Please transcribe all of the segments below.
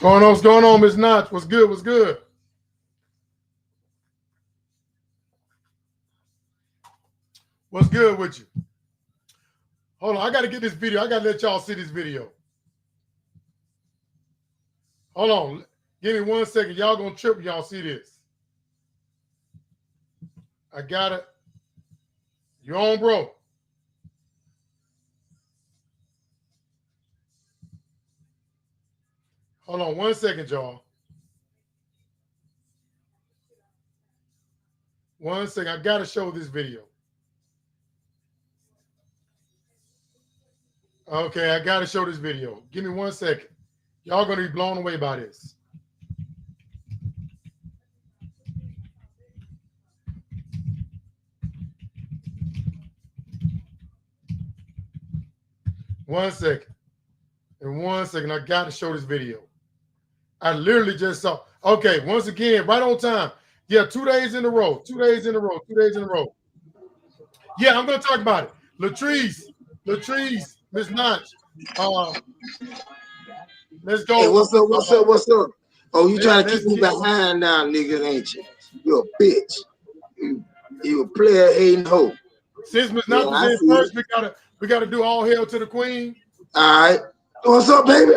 What's going on, Miss Notch? What's good? What's good? What's good with you? Hold on, I got to get this video. I got to let y'all see this video. Hold on. Give me 1 second. Y'all going to trip when y'all see this. I got it. You on, bro? Hold on 1 second, y'all. 1 second. I got to show this video. Okay, I got to show this video. Give me 1 second. Y'all going to be blown away by this. One second. In 1 second, I got to show this video. I literally just saw. Okay, once again, right on time. Yeah, 2 days in a row. 2 days in a row. 2 days in a row. Yeah, I'm going to talk about it. Latrice, Miss Notch. Let's go. Hey, what's up? Oh, you trying to keep me behind now, niggas, ain't you? You a bitch. You a player hating hoe. Since Miss Notch was in first, we gotta do all hail to the queen. All right. What's up, baby?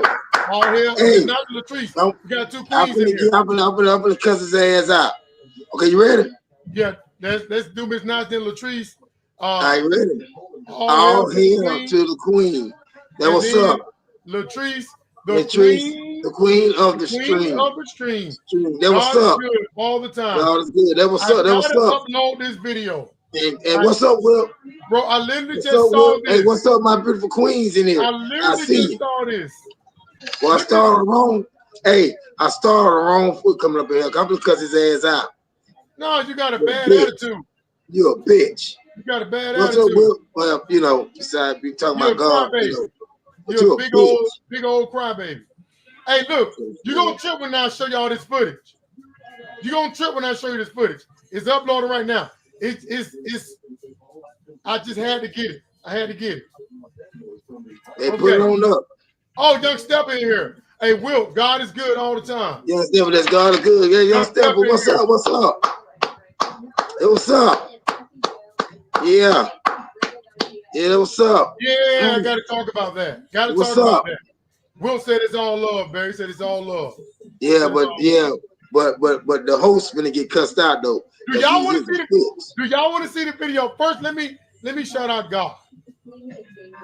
All hail. Hey, Miss Notch and Latrice. We got two queens in here. I'm gonna cuss his ass out. Okay, you ready? Yeah, let's do Miss Notch and Latrice. All right, ready? All hail to the queen. That what's up. Latrice, the queen of the stream. That what's up. Good all the time. God is good. That what's up. That what's up. Upload this video. And what's up, Will? Bro, I literally just saw this. Hey, what's up, my beautiful queens in here? I literally just saw this. Well, I started wrong. Hey, I started the wrong foot coming up in here. I'm just cuss his ass out. No, you got a bad attitude. You're a bitch. You got a bad what's attitude. Up, Will? Well, you know, besides we talking about God. You're a big old crybaby. Hey, look, you're gonna trip when I show y'all this footage. You're gonna trip when I show you this footage. It's uploaded right now. It's I just had to get it. I had to get it. Hey, put it on up. Oh, Young Step in here. Hey, Will, God is good all the time. Young Step, that's God is good. Yeah, Young Step, what's up? What's up? Hey, what's up? Yeah. Yeah, what's up? Yeah, I gotta talk about that. Gotta talk about that. Will said it's all love, Barry said it's all love. Yeah, but the host gonna get cussed out though. Do y'all want to see the Do y'all want to see the video? First, let me shout out God.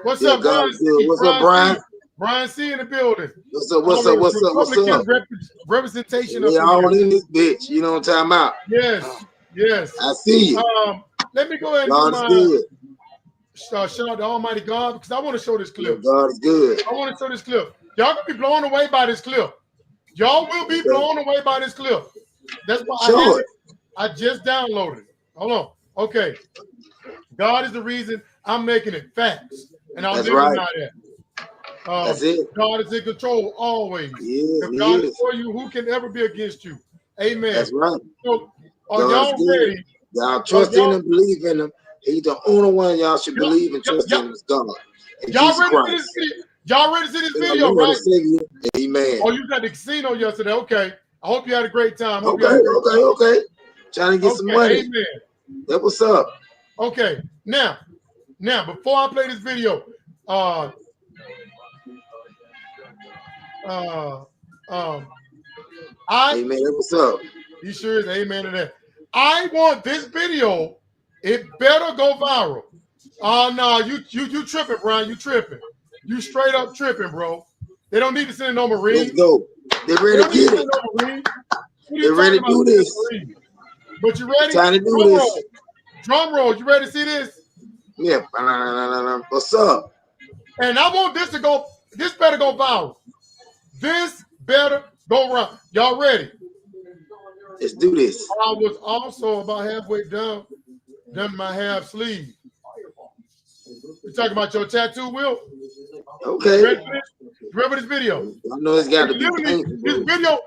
What's up, Brian? What's up, Brian? Brian C in the building. What's up? Representation of all in this bitch. You know what I'm talking about? Yes. I see you. Let me go ahead and do my shout out to Almighty God because I want to show this clip. God is good. I want to show this clip. Y'all gonna be blown away by this clip. Y'all will be blown away by this clip. That's why I just downloaded it. Hold on. Okay. God is the reason I'm making it facts. And I'll never deny that. That's it. God is in control always. If God is for you, who can ever be against you? Amen. That's right. So, are y'all ready? Y'all trust in him, believe in him. He's the only one y'all should believe and trust in is God. Y'all ready to see this video? Y'all ready to see this video, right? Amen. Oh, you got the casino yesterday. Okay. I hope you had a great time. Okay. Trying to get some money. Amen. That what's up. Okay. Now, before I play this video, amen. What's up? He sure is. Amen to that. I want this video. It better go viral. Oh no, you tripping, Brian? You tripping? You straight up tripping, bro? They don't need to send no Marine. Let's go. They ready to get it. They ready to do this. But you ready? Trying to do this. Drum roll. You ready to see this? Yeah. What's up? And I want this to go. This better go viral. This better go around. Y'all ready? Let's do this. I was also about halfway done my half sleeve. You talking about your tattoo, Will? Okay. Remember this video? I know it's got to be painful.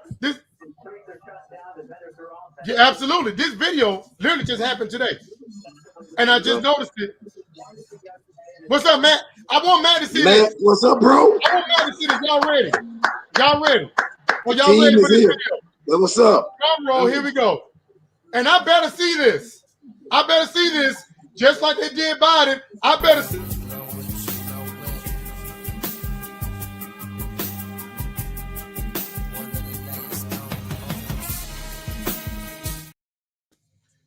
Yeah, absolutely. This video literally just happened today. And I just noticed it. What's up, Matt? I want Matt to see this. What's up, bro? I want Matt to see this. Y'all ready? Y'all ready? Are The y'all team ready for is this here. video? Yeah, what's up? Drum roll, here we go. And I better see this. I better see this, just like they did Biden. I better see.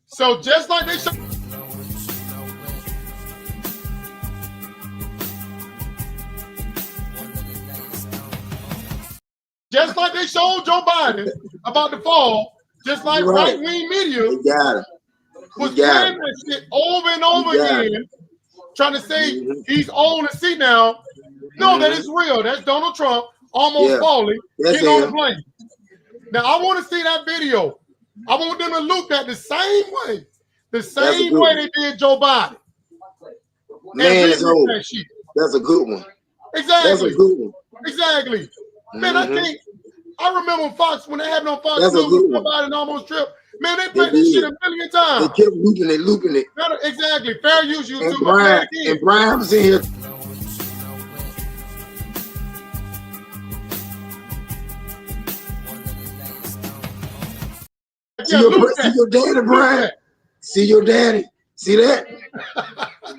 So just like they showed. Just like they showed Joe Biden about the fall, just like Right. right-wing media You got it. was You got playing it. that shit over and over You got again, trying to say Mhm. he's old and see now. No, that Mhm. is real. That's Donald Trump almost Yeah. falling, That's getting on the him. plane. Now I want to see that video. I want them to loop that the same way, the same good way one. they did Joe Biden. Man is remix old. that shit. That's a good one. That's Exactly. a good one. Exactly. Man, I Mhm. can't. I remember when Fox, when they happened on Fox That's a News, good Joe one. Biden almost tripped. Man, they They played this shit did. a million They times. kept looping it. Exactly. Fair use And YouTube. I play Brian, it again. and Brian was in here. See Yeah, your, loop see that. your daddy, Loop Brian. that. See your daddy. See that?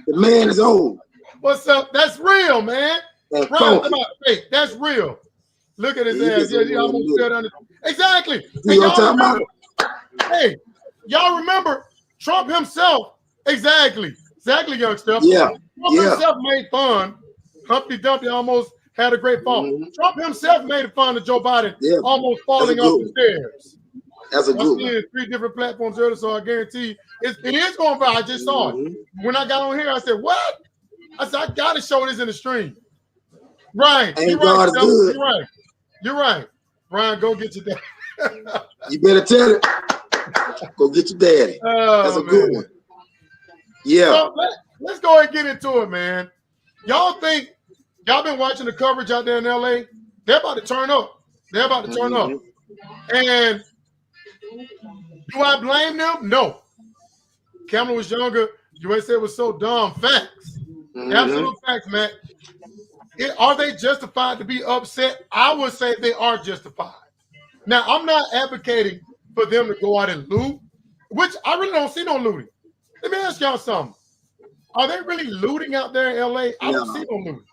The man is old What's up? That's real, man. and Brian, funky. come on. Hey, that's real. Look at his Yeah, he ass. gets Yeah, he over almost there. fell down. Exactly. See And what y'all I'm talking remember, hey, y'all remember Trump himself. Exactly. Exactly, young stuff. Yeah. Trump Yeah. himself made fun. Humpty Dumpty almost had a great fall. Mhm. Trump himself made fun of Joe Biden Yeah. almost That's a falling off good the one. stairs. That's a I good seen one. it 3 different platforms earlier, so I guarantee it is going by. I just saw it. Mhm. When I got on here, I said, what? I said, I got to show this in the stream. Right. And You're right, God is Steph. good. You're right. You're right. Brian, go get your dad. You better tell it. Go get your daddy. That's Oh, a good man. one. Yeah. So let's go ahead and get into it, man. Y'all think y'all been watching the coverage out there in LA? They're about to turn up. They're about to turn up. Mhm. And do I blame them? No. Kamala was younger. USA was so dumb. Facts. Mhm. Absolute facts, man. Are they justified to be upset? I would say they are justified. Now, I'm not advocating for them to go out and loot, which I really don't see no looting. Let me ask y'all something. Are they really looting out there in LA? I don't No. see no looting.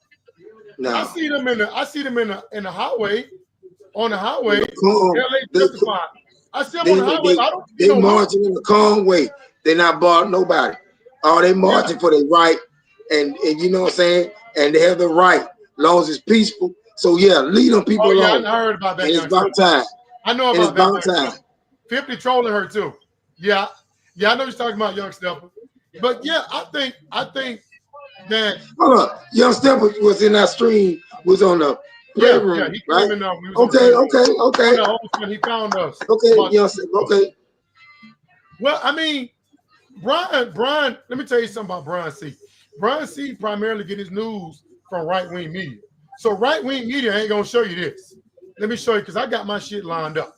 I No. see them in the highway, on the highway. Calm. LA They, justified. I see them on the highway. I don't see they no looting. marching in the calm way. They not barring nobody. Oh, they marching for their right, and you know what I'm saying? And they have the right, long as it's peaceful. So yeah, leave them people Oh yeah, alone. I heard about that. And it's young about stuff. time. I know And it's about about that. time. young stuff. 50 trolling her too. Yeah, I know you're talking about young stuff. But yeah, I think that Hold up, Young Step was in that stream. Was on the playroom, he right? came in. We was Okay, on okay, okay, the host when he found us. okay. About- Young Step, okay. Well, I mean, Brian. Let me tell you something about Brian C. Brian C. primarily get his news from right-wing media. So right-wing media ain't gonna show you this. Let me show you because I got my shit lined up.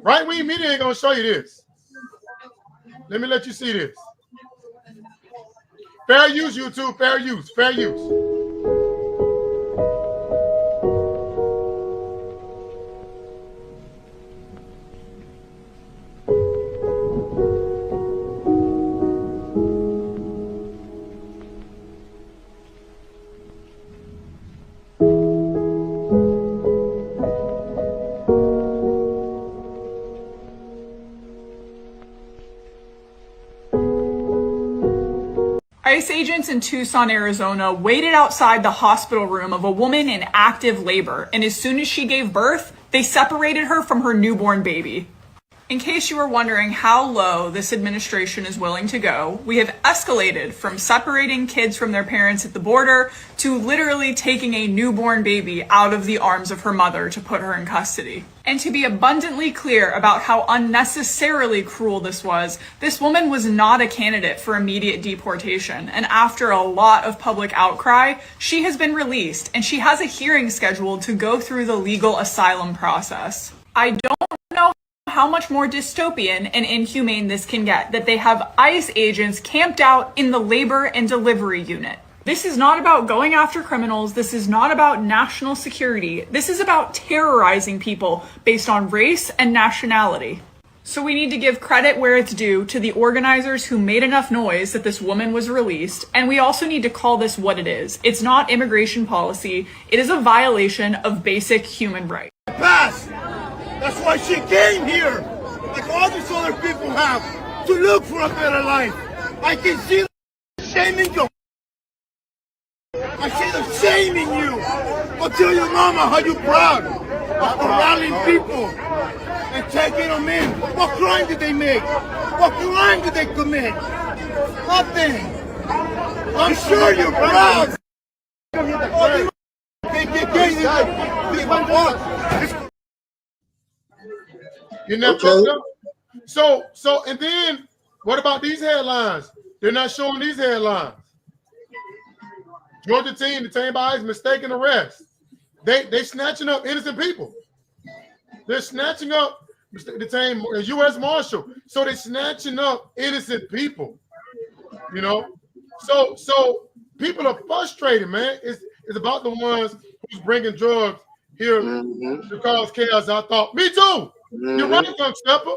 Right-wing media ain't gonna show you this. Let me let you see this. Fair use, YouTube. Fair use. Fair use. ICE agents in Tucson, Arizona waited outside the hospital room of a woman in active labor, and as soon as she gave birth, they separated her from her newborn baby. In case you were wondering how low this administration is willing to go, we have escalated from separating kids from their parents at the border to literally taking a newborn baby out of the arms of her mother to put her in custody. And to be abundantly clear about how unnecessarily cruel this was, this woman was not a candidate for immediate deportation. And after a lot of public outcry, she has been released and she has a hearing scheduled to go through the legal asylum process. I don't know how much more dystopian and inhumane this can get, that they have ICE agents camped out in the labor and delivery unit. This is not about going after criminals. This is not about national security. This is about terrorizing people based on race and nationality. So we need to give credit where it's due to the organizers who made enough noise that this woman was released. And we also need to call this what it is. It's not immigration policy. It is a violation of basic human rights. Past. That's why she came here, like all these other people have, to look for a better life. I can see the shame in you. I see the shame in you. Go tell your mama how you proud of corralling people and taking them in. What crime did they make? What crime did they commit? Nothing. I'm sure you're proud. You're not fucked up? So, and then what about these headlines? They're not showing these headlines. Georgia team detained by ICE, mistaken arrest. They snatching up innocent people. They're snatching up detained U.S. Marshal. So they're snatching up innocent people. You know, so people are frustrated, man. It's about the ones who's bringing drugs here to cause chaos. I thought, me too. You're right, young stepper.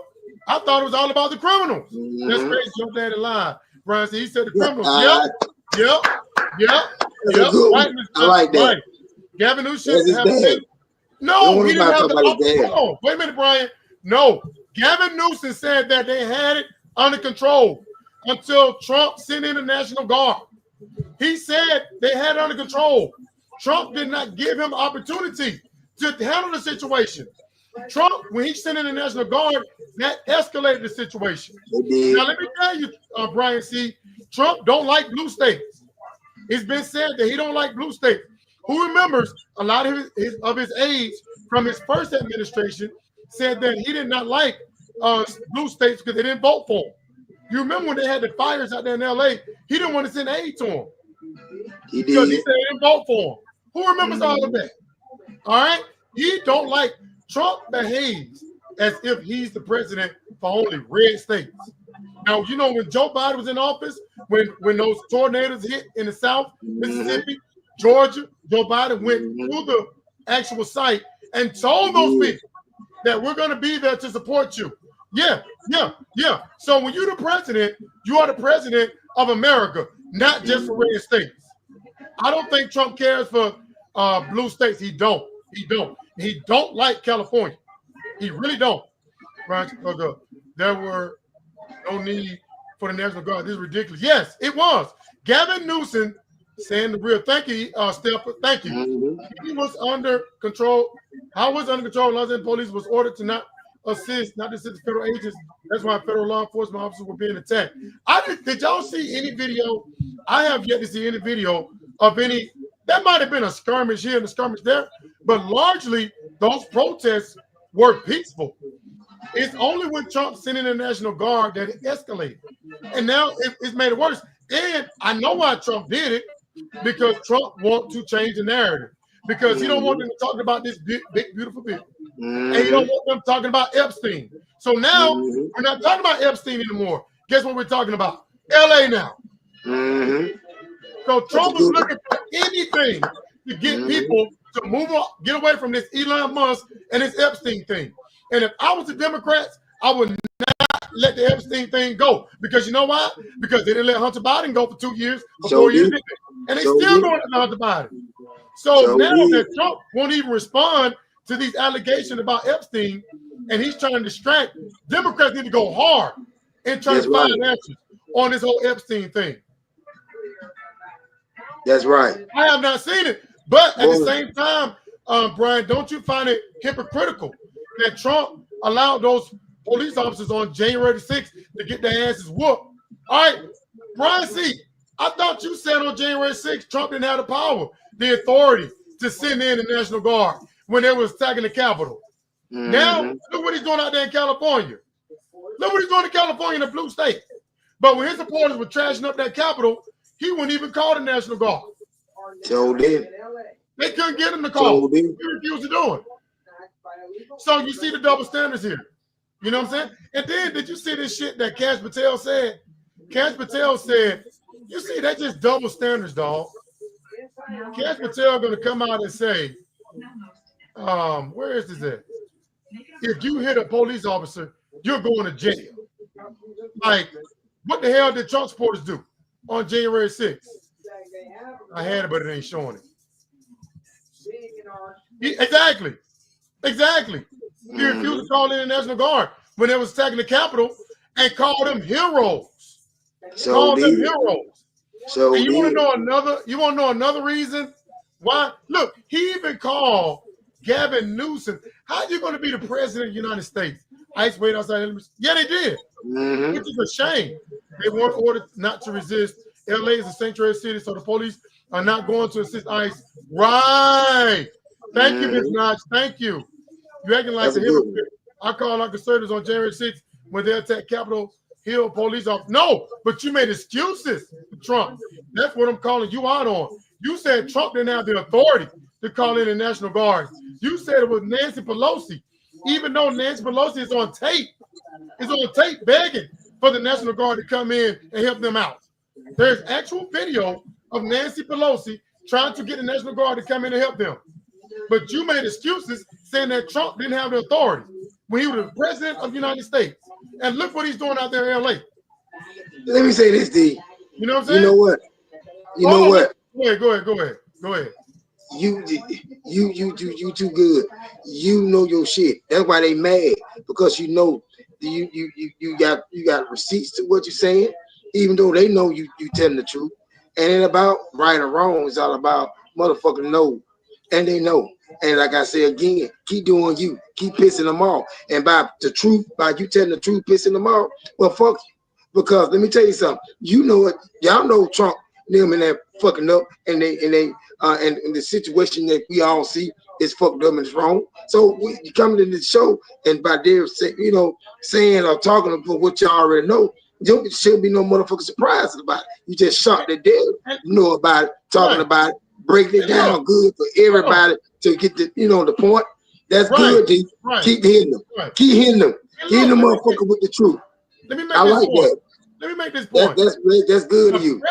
I thought it was all about the criminals. That's crazy. Your daddy lied. Brian said he said the criminals. Yep. Right, I like that. Right. Gavin Newsom no, he didn't have the wait a minute, Brian. No, Gavin Newsom said that they had it under control until Trump sent in the National Guard. He said they had it under control. Trump did not give him opportunity to handle the situation. Trump, when he sent in the National Guard, that escalated the situation. Now, let me tell you, Brian, see, Trump don't like blue states. It's been said that he don't like blue states. Who remembers a lot of his aides from his first administration said that he did not like blue states because they didn't vote for him. You remember when they had the fires out there in LA, he didn't want to send aid to him. He did. Because he said they didn't vote for him. Who remembers all of that? All right? He don't like Trump behaves as if he's the president for only red states. Now, you know, when Joe Biden was in office, when those tornadoes hit in the South, Mississippi, Georgia, Joe Biden went to the actual site and told those people that we're going to be there to support you. Yeah. So when you're the president, you are the president of America, not just for red states. I don't think Trump cares for blue states. He don't like California. He really don't. Right? There were no need for the National Guard. This is ridiculous. Yes, it was. Gavin Newsom saying the real. Thank you, Steph. Thank you. He was under control. How was under control? Los Angeles police was ordered to not assist federal agents. That's why federal law enforcement officers were being attacked. Did y'all see any video? I have yet to see any video of any. That might have been a skirmish here and a skirmish there, but largely those protests were peaceful. It's only when Trump sent in the National Guard that it escalated. And now it's made it worse. And I know why Trump did it, because Trump wants to change the narrative. Because he don't want them talking about this big, beautiful bill. And he don't want them talking about Epstein. So now we're not talking about Epstein anymore. Guess what we're talking about? LA now. So Trump was looking for anything to get people to move on, get away from this Elon Musk and this Epstein thing. And if I was the Democrats, I would not let the Epstein thing go. Because you know why? Because they didn't let Hunter Biden go for 2 years, for 4 years. And they still going to Hunter Biden. So now that Trump won't even respond to these allegations about Epstein, and he's trying to distract, Democrats need to go hard and try to find answers on this whole Epstein thing. That's right. I have not seen it. But at the same time, Brian, don't you find it hypocritical that Trump allowed those police officers on January the 6th to get their asses whooped? All right, Brian C., I thought you said on January 6th, Trump didn't have the power, the authority to send in the National Guard when they was attacking the Capitol. Now, look what he's doing out there in California. Look what he's doing in California in the blue state. But when his supporters were trashing up that Capitol, he wouldn't even call the National Guard. So did. They couldn't get him to call. He refused to do it. So you see the double standards here. You know what I'm saying? And then did you see this shit that Kash Patel said? Kash Patel said, you see, that's just double standards, dog. Cash Patel going to come out and say, where is this at? If you hit a police officer, you're going to jail. Like, what the hell did Trump supporters do on January 6th? I had it, but it ain't showing it. Exactly. He refused to call in the National Guard when they was attacking the Capitol and called them heroes. So And you want to know another reason why? Look, he even called Gavin Newsom. How are you going to be the president of the United States? ICE wait outside. Yeah, they did. Which is a shame. They weren't ordered not to resist. LA is a sanctuary city, so the police are not going to assist ICE. Right. Thank you, Ms. Notch. Thank you. You acting like the hypocrite. I called on conservatives on January 6th when they attacked Capitol Hill police officers. No, but you made excuses for Trump. That's what I'm calling you out on. You said Trump didn't have the authority to call in the National Guard. You said it was Nancy Pelosi, even though Nancy Pelosi is on tape begging for the National Guard to come in and help them out. There's actual video of Nancy Pelosi trying to get the National Guard to come in and help them. But you made excuses saying that Trump didn't have the authority when he was the president of the United States. And look what he's doing out there in LA. Let me say this, D. You know what I'm saying? You know what? You know what? Go ahead. You too good. You know your shit. That's why they mad, because you know you got receipts to what you're saying, even though they know you telling the truth. And it about right or wrong. It's all about motherfucking know, and they know. And like I said again, keep doing you, keep pissing them off. And by the truth, by you telling the truth, pissing them off, well, fuck you. Because let me tell you something. You know it. Y'all know Trump, them and that fucking up, and the situation that we all see is fucked up and it's wrong. So you come to the show and by their saying or talking about what y'all already know, there should be no motherfucking surprise about it. You just shot the dead, you know about it, talking about it, breaking it down good for everybody to get the point. That's good, D. Keep hitting them. Keep hitting them. Hit the motherfucker with the truth. Let me make this point. That's good to you.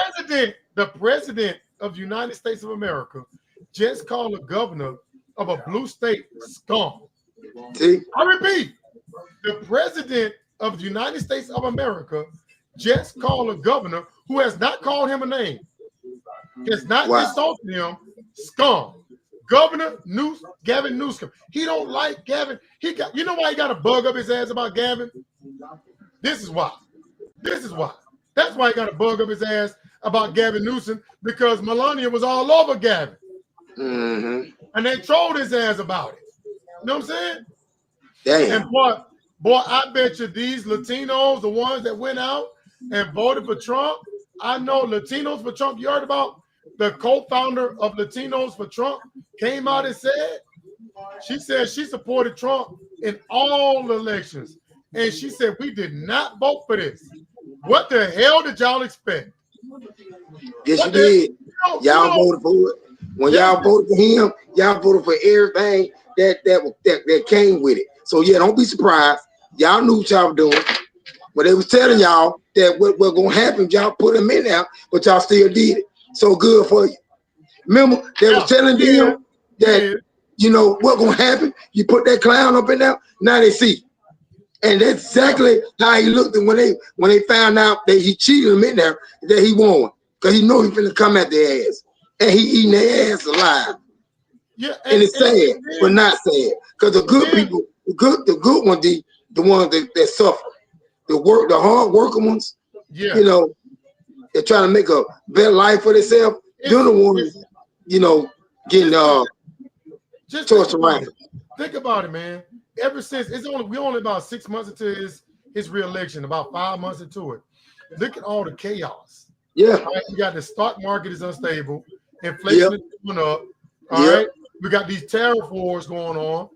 The president of the United States of America just called a governor of a blue state scum. See? I repeat, the president of the United States of America just called a governor who has not called him a name, has not insulted him, scum. Governor Gavin Newsom. He don't like Gavin. You know why he got a bug up his ass about Gavin? This is why. That's why he got a bug up his ass about Gavin Newsom, because Melania was all over Gavin. And they trolled his ass about it. You know what I'm saying? Damn. And boy, I bet you these Latinos, the ones that went out and voted for Trump, I know Latinos for Trump. You heard about the co-founder of Latinos for Trump came out and said, she said she supported Trump in all elections. And she said, we did not vote for this. What the hell did y'all expect? Yes, you did. Y'all voted for it. When y'all voted for him, y'all voted for everything that came with it. So yeah, don't be surprised. Y'all knew what y'all were doing. But they was telling y'all that what gonna happen, y'all put them in there, but y'all still did it. So good for you. Remember, they was telling them that what gonna happen. You put that clown up in there, now they see. And that's exactly how he looked when they found out that he cheated them in there, that he won. Because he know he finna come at their ass. And he eating their ass alive. Yeah, and it's sad, but not sad. Because the good people, the good ones, the ones that suffer. The hard working ones, they're trying to make a better life for themselves. They're the ones, getting tossed around. Think about it, man. Ever since we're only about 6 months into his re-election, about 5 months into it. Look at all the chaos. Yeah. Right? You got the stock market is unstable, inflation is going up. All right. We got these tariff wars going on.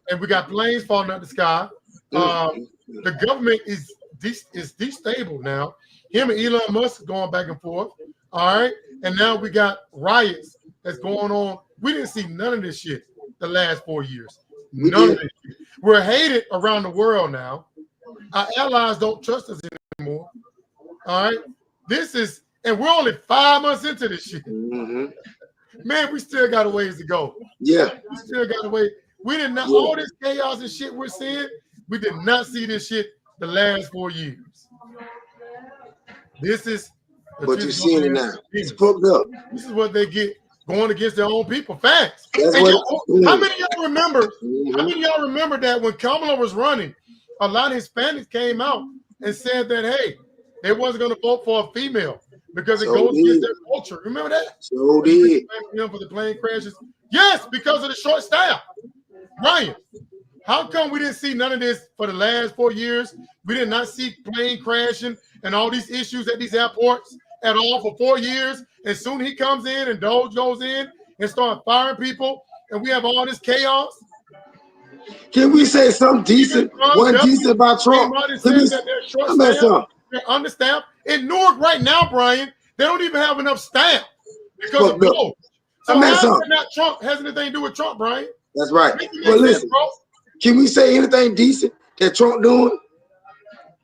And we got planes falling out the sky. The government is destable now. Him and Elon Musk going back and forth. All right. And now we got riots that's going on. We didn't see none of this shit the last 4 years. None of this shit. We're hated around the world now. Our allies don't trust us anymore. All right. And we're only 5 months into this shit. Mm-hmm. Man, we still got a ways to go. Yeah. We still got a way. We did not, Yeah. all this chaos and shit we're seeing, we did not see this shit the last 4 years. This is But you're seeing it now. It's fucked up. This is what they get going against their own people. Facts. That's And what. how many of y'all remember? How Mhm. many of y'all remember that when Kamala was running, a lot of Hispanics came out and said that, hey, they wasn't going to vote for a female because it So goes against did. their culture. Remember that? So did. For the plane crashes. Yes, because of the short staff. Ryan, how come we didn't see none of this for the last 4 years? We did not see plane crashing and all these issues at these airports at all for 4 years. And soon he comes in and Doge goes in and start firing people, and we have all this chaos. Can we say something decent? One decent about Trump? Martin Let me- says that they're I short mean, staffed, something. they're understaffed. In Newark right now, Brian, they don't even have enough staff because of Fuck no. Doge. I So mean, how is something. that not Trump has anything to do with Trump, Brian? That's right. Make it make Well, sense, listen. bro. Can we say anything decent that Trump doing?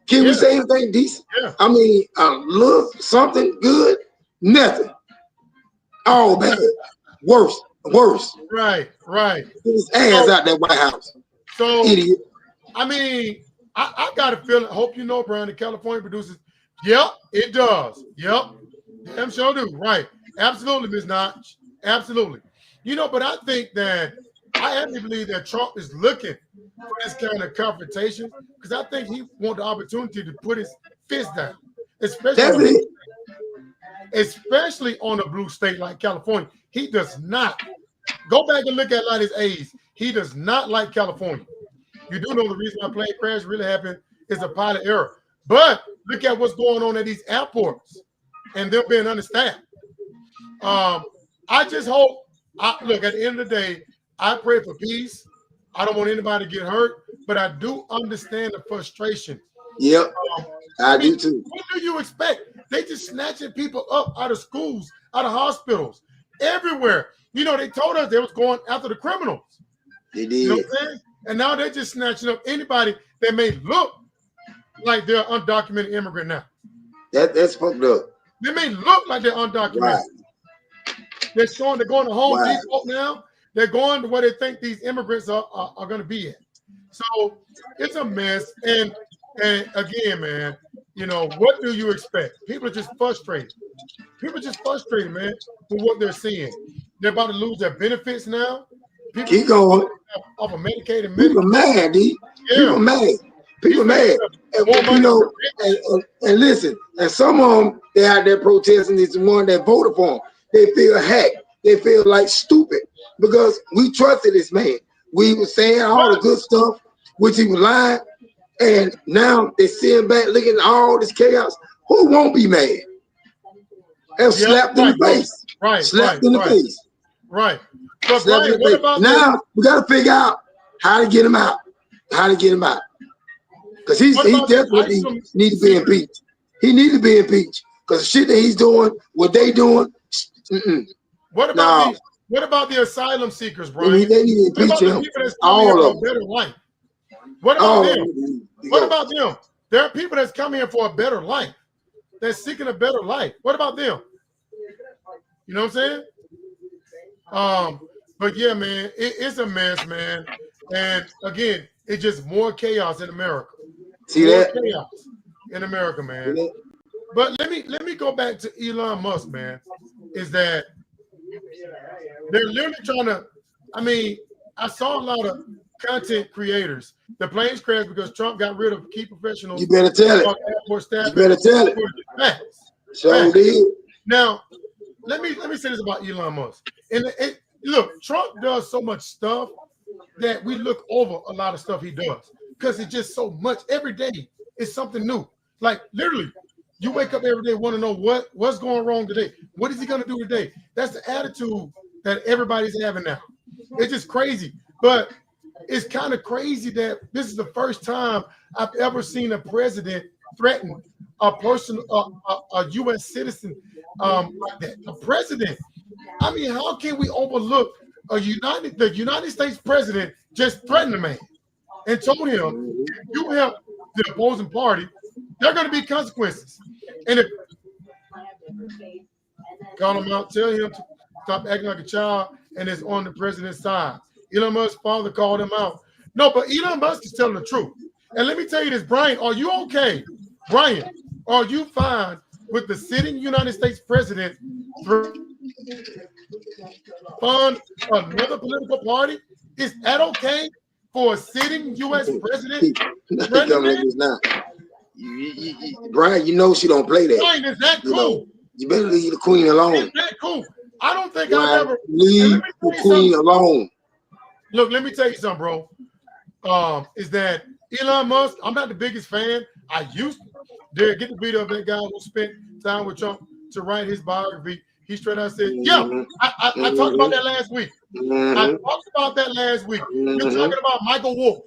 Can we Yeah. say anything decent? Yeah. I mean, look, something good? Nothing. Oh, bad. Worse. Right. Get his ass out that White House. So Idiot. I mean, I got a feeling. Hope you know, Brian, the California producers. Yep, it does. Yep, damn sure do. Right, absolutely, Ms. Notch. Absolutely. You know, but I think that I actually believe that Trump is looking for this kind of confrontation because I think he wants the opportunity to put his fist down, That's it. especially on a blue state like California. He does not. Go back and look at a lot of his aides. He does not like California. You do know the reason why plane crash really happened is a pilot error. But look at what's going on at these airports and them being understaffed. I just hope, look, at the end of the day, I pray for peace. I don't want anybody to get hurt, but I do understand the frustration. Yep, I do too. What do you expect? They just snatching people up out of schools, out of hospitals, everywhere. You know, they told us they was going after the criminals. They You know did. what I'm saying? And now they're just snatching up anybody that may look like they're undocumented immigrant now. That's fucked up. They may look like they're undocumented. Right. They're going to Home Right. Depot now. They're going to where they think these immigrants are going to be at. So it's a mess. And again, man, you know, what do you expect? People are just frustrated. People are just frustrated, man, for what they're seeing. They're about to lose their benefits now. People Keep going. off of Medicaid and People Medicare. mad, D. People Yeah. mad. People mad. And, More you money know, for rich. and listen, and some of them, they out there protesting is the one that voted for him. They feel hacked. They feel like stupid because we trusted this man. We were saying all the good stuff, which he was lying. And now they sitting back looking at all this chaos. Who won't be mad? And slapped in the face. Right. Slapped in the face. Right. But Slapped Brian, in the what face. about Now we got to figure out how to get him out. How to get him out. Because he What about definitely the ISIS needs to be impeached. He needs to be impeached. Because the shit that he's doing, what they doing, What about the asylum seekers, Brian? they need to What about impeach the him. people that's coming here All for of a them. better life? What about All them? of them. What about them? There are people that's coming here for a better life. They're seeking a better life. What about them? You know what I'm saying? But yeah, man, it's a mess, man. And again, it's just more chaos in America. See More that? chaos in America, man. See that? But let me go back to Elon Musk, man. Is that they're literally trying to, I mean, I saw a lot of content creators. The planes crashed because Trump got rid of key professionals. You better tell it. Airport staff. You better tell it. Facts. So did. Now, let me say this about Elon Musk. And look, Trump does so much stuff that we look over a lot of stuff he does because it's just so much. Every day is something new. Like literally, you wake up every day want to know what's going wrong today. What is he going to do today? That's the attitude that everybody's having now. It's just crazy. But it's kind of crazy that this is the first time I've ever seen a president threaten a person, a U.S. citizen like that. A president. I mean, how can we overlook the United States president just threatened a man and told him, if you help the opposing party, there are going to be consequences. And Call him out, tell him to stop acting like a child and is on the president's side. Elon Musk's father called him out. No, but Elon Musk is telling the truth. And let me tell you this, Brian, are you okay? Brian, are you fine with the sitting United States president fund another political party? Is that okay for a sitting U.S. president? Brian, you know she don't play that. Brian, is that cool? Know, you better leave the queen alone. Is that cool? I don't think Brian, I've ever leave the queen alone. Look, let me tell you something, bro. Is that Elon Musk? I'm not the biggest fan. I used to get the beat up that guy who spent time with Trump to write his biography. He straight out said, "Yeah, I talked about that last week. I talked about that last week. You're talking about Michael Wolff.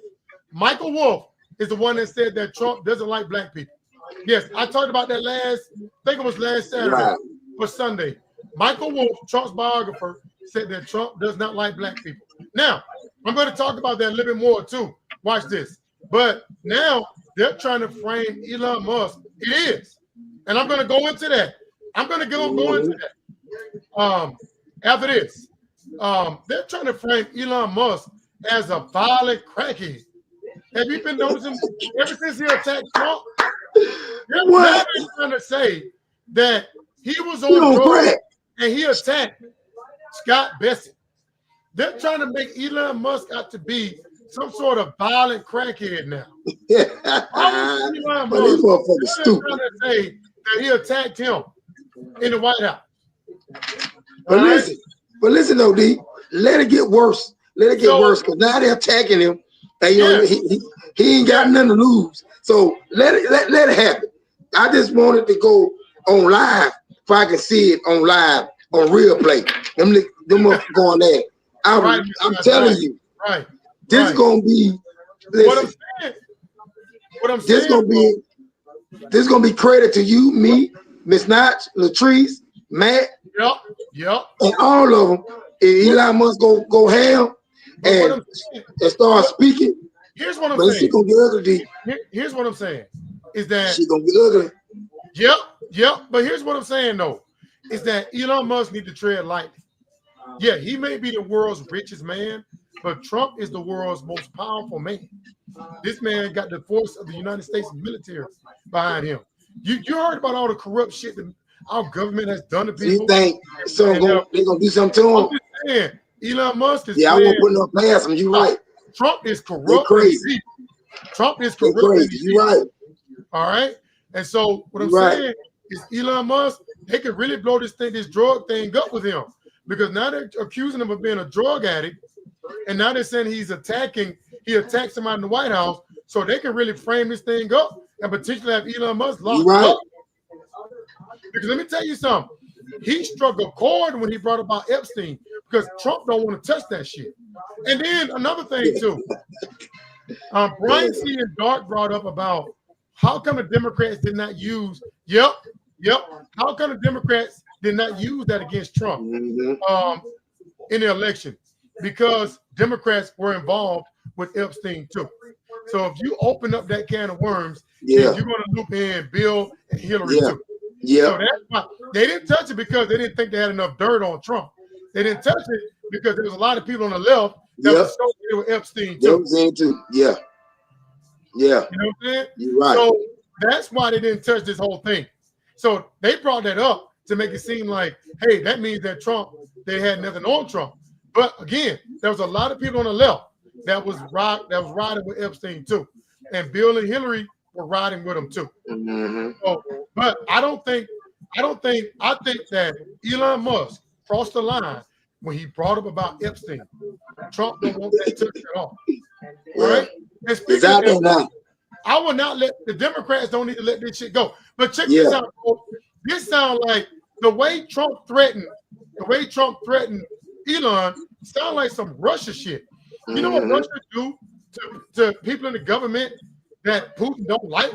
Michael Wolff is the one that said that Trump doesn't like black people. Yes, I talked about that I think it was last Saturday or Sunday. Michael Wolff, Trump's biographer, said that Trump does not like black people. Now, I'm going to talk about that a little bit more too. Watch this. But now they're trying to frame Elon Musk. It is. And I'm going to go into that. I'm going to go into that. After this, they're trying to frame Elon Musk as a violent crackhead. Have you been noticing ever since he attacked Trump? They're trying to say that he was on drugs and he attacked Scott Bessent. They're trying to make Elon Musk out to be some sort of violent crackhead now. Elon Musk trying to say that he attacked him in the White House. But listen though, D, let it get worse. Let it get worse because now they're attacking him. And you know, he ain't got nothing to lose. So let it happen. I just wanted to go on live if I can see it on live on real play. Them up going there. I'm telling you, this is gonna be. Listen, what I'm saying, this is gonna be credit to you, me, Miss Notch, Latrice, Matt, yep, and all of them. If Elon Musk go ham and start speaking, here's what I'm saying. She gonna get ugly. Here's what I'm saying is that she gonna get ugly. Yep. But here's what I'm saying though, is that Elon Musk need to tread lightly. Yeah, he may be the world's richest man, but Trump is the world's most powerful man. This man got the force of the United States military behind him. You heard about all the corrupt shit that our government has done to people. You think they're gonna do something to him? I'm just saying, Elon Musk is. Yeah, I won't put no past him. You right. Trump is corrupt. Crazy. Trump is corrupt. Crazy. You right. All right. And so what I'm saying is Elon Musk, they could really blow this drug thing up with him. Because now they're accusing him of being a drug addict, and now they're saying he attacked somebody in the White House, so they can really frame this thing up and potentially have Elon Musk locked up. Because let me tell you something, he struck a chord when he brought about Epstein because Trump don't want to touch that shit. And then another thing too, Brian C. and Dark brought up about how come the Democrats did not use, how come the Democrats did not use that against Trump in the election? Because Democrats were involved with Epstein too. So if you open up that can of worms, then you're going to loop in Bill and Hillary too. So that's why they didn't touch it, because they didn't think they had enough dirt on Trump. They didn't touch it because there was a lot of people on the left that was associated with Epstein too. You know what I'm saying? You're right. So that's why they didn't touch this whole thing. So they brought that up to make it seem like, hey, that means that Trump, they had nothing on Trump. But again, there was a lot of people on the left that was riding with Epstein too, and Bill and Hillary were riding with him too. So, but I think that Elon Musk crossed the line when he brought up about Epstein. Trump don't want that touched at all. All right? And speaking of Epstein, I will not let the Democrats don't need to let this shit go. But check this out, folks. This sounds like the way Trump threatened Elon sound like some Russia shit. You know what Russia do to people in the government that Putin don't like?